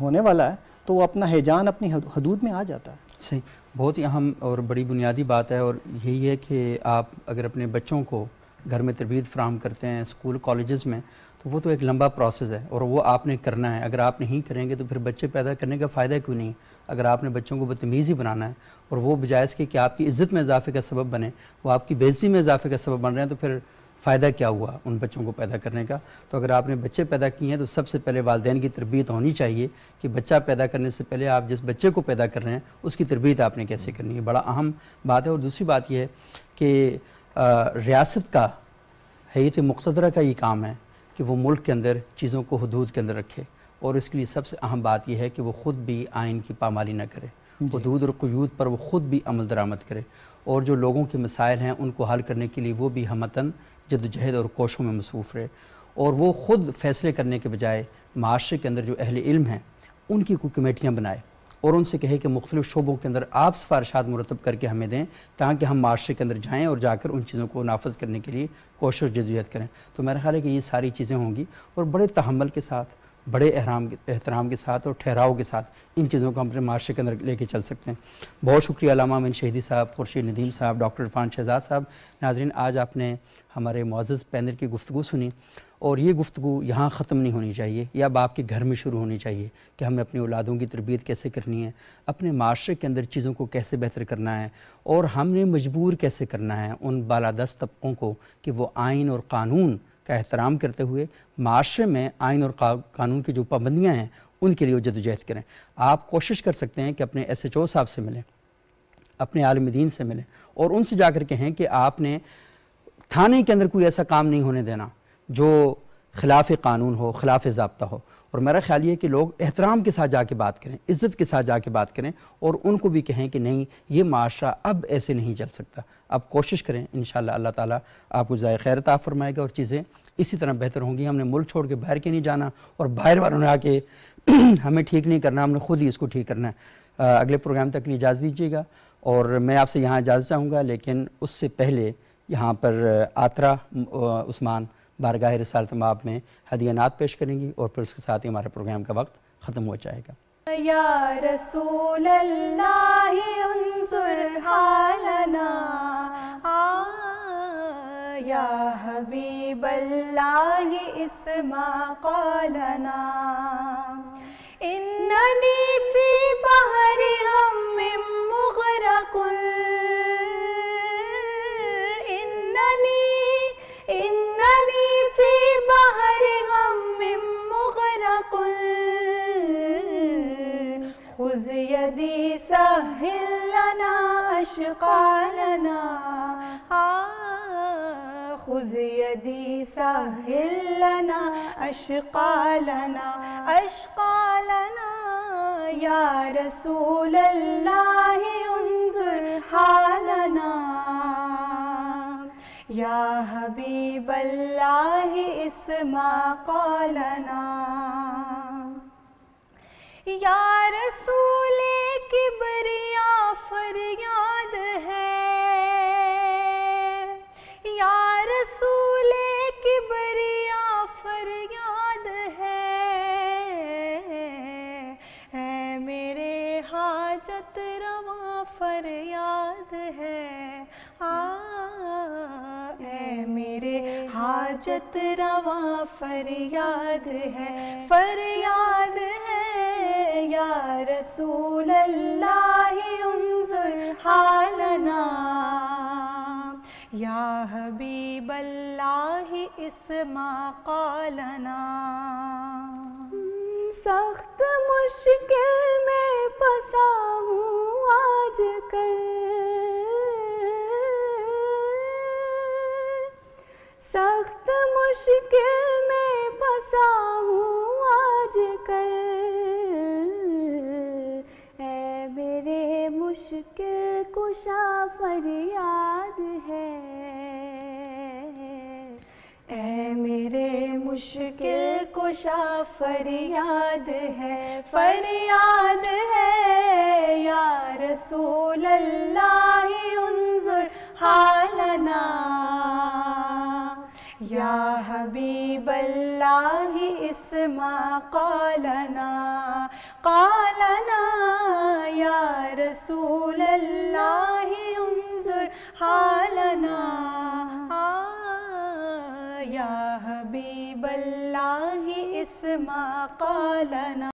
ہونے والا ہے تو وہ اپنا ہیجان اپنی حدود میں آ جاتا ہے۔ صحیح، بہت ہی اہم اور بڑی بنیادی بات ہے، اور یہی ہے کہ آپ اگر اپنے بچوں کو گھر میں تربیت فراہم کرتے ہیں اسکول کالجز میں، تو وہ تو ایک لمبا پروسیس ہے اور وہ آپ نے کرنا ہے. اگر آپ نہیں کریں گے تو پھر بچے پیدا کرنے کا فائدہ کیوں نہیں؟ اگر آپ نے بچوں کو بدتمیز ہی بنانا ہے اور وہ بجائے اس کے کہ آپ کی عزت میں اضافے کا سبب بنے وہ آپ کی بے عزتی میں اضافے کا سبب بن رہے ہیں تو پھر فائدہ کیا ہوا ان بچوں کو پیدا کرنے کا؟ تو اگر آپ نے بچے پیدا کیے ہیں تو سب سے پہلے والدین کی تربیت ہونی چاہیے کہ بچہ پیدا کرنے سے پہلے آپ جس بچے کو پیدا کر رہے ہیں اس کی تربیت آپ نے کیسے کرنی ہے. بڑا اہم بات ہے. اور دوسری بات یہ ہے کہ ریاست کا ہیئت مقتدرہ کا یہ کام ہے کہ وہ ملک کے اندر چیزوں کو حدود کے اندر رکھے اور اس کے لیے سب سے اہم بات یہ ہے کہ وہ خود بھی آئین کی پامالی نہ کرے, حدود اور قیود پر وہ خود بھی عمل درآمد کرے اور جو لوگوں کے مسائل ہیں ان کو حل کرنے کے لیے وہ بھی ہمتاً جدوجہد اور کوششوں میں مصروف رہے اور وہ خود فیصلے کرنے کے بجائے معاشرے کے اندر جو اہل علم ہیں ان کی کوئی کمیٹیاں بنائے اور ان سے کہے کہ مختلف شعبوں کے اندر آپ سفارشات مرتب کر کے ہمیں دیں تاکہ ہم معاشرے کے اندر جائیں اور جا کر ان چیزوں کو نافذ کرنے کے لیے کوشش جدوجہد کریں. تو میرا خیال ہے کہ یہ ساری چیزیں ہوں گی اور بڑے تحمل کے ساتھ, بڑے احترام کے ساتھ اور ٹھہراؤ کے ساتھ ان چیزوں کو ہم اپنے معاشرے کے اندر لے کے چل سکتے ہیں. بہت شکریہ علامہ امین شہیدی صاحب, خورشید ندیم صاحب, ڈاکٹر عرفان شہزاد صاحب. ناظرین, آج آپ نے ہمارے معزز پینل کی گفتگو سنی اور یہ گفتگو یہاں ختم نہیں ہونی چاہیے, یہ اب آپ کے گھر میں شروع ہونی چاہیے کہ ہمیں اپنی اولادوں کی تربیت کیسے کرنی ہے, اپنے معاشرے کے اندر چیزوں کو کیسے بہتر کرنا ہے اور ہم نے مجبور کیسے کرنا ہے ان بالادست طبقوں کو کہ وہ آئین اور قانون کا احترام کرتے ہوئے معاشرے میں آئین اور قانون کی جو پابندیاں ہیں ان کے لیے وہ جدوجہد کریں. آپ کوشش کر سکتے ہیں کہ اپنے SHO صاحب سے ملیں, اپنے عالم دین سے ملیں اور ان سے جا کر کہیں کہ آپ نے تھانے کے اندر کوئی ایسا کام نہیں ہونے دینا جو خلاف قانون ہو, خلاف ضابطہ ہو. اور میرا خیال یہ ہے کہ لوگ احترام کے ساتھ جا کے بات کریں, عزت کے ساتھ جا کے بات کریں اور ان کو بھی کہیں کہ نہیں یہ معاشرہ اب ایسے نہیں چل سکتا. آپ کوشش کریں, انشاءاللہ اللہ تعالیٰ آپ کو جزائے خیر عطا فرمائے گا اور چیزیں اسی طرح بہتر ہوں گی. ہم نے ملک چھوڑ کے باہر کے نہیں جانا اور باہر والوں نے آ کے ہمیں ٹھیک نہیں کرنا, ہم نے خود ہی اس کو ٹھیک کرنا ہے. اگلے پروگرام تک اجازت دیجیے گا اور میں آپ سے یہاں اجازت چاہوں گا, لیکن اس سے پہلے یہاں پر آترا عثمان بارگاہ رسالت مآب میں ہدیہ نعت پیش کریں گی اور پھر اس کے ساتھ ہی ہمارے پروگرام کا وقت ختم ہو جائے گا. یا رسول اللہ انظر حالنا, یا حبیب اللہ اسمع قولنا, اننی فی بحر غم مغرق, اننی فی بحر غم مغرق, خذ یدی سہل لنا اشقالنا, خذ یدی سہل لنا اشقالنا, اشقالنا. یا رسول اللہ انظر حالنا, یا حبیب اللہ اسمع قولنا. یا رسول کبریا فریاد ہے, یا رسول کبریا فریاد ہے, اے میرے حاجت رواں فریاد ہے, اے میرے حاجت رواں فریاد ہے, فریاد ہے. یا رسول اللہ انظر حالنا, یا حبیب اللہ اسمع قولنا. سخت مشکل میں پھنسا ہوں آج کل, سخت مشکل میں پھنسا ہوں آج کل, اے میرے مشکل کشا فریاد ہے, اے میرے مشکل کشا فریاد ہے, فریاد ہے. یا رسول اللہ انظر حالنا, یا حبیب اللہ اسمع قولنا, قولنا. یا رسول اللہ انظر حالنا, یا حبیب اللہ اسما قالنا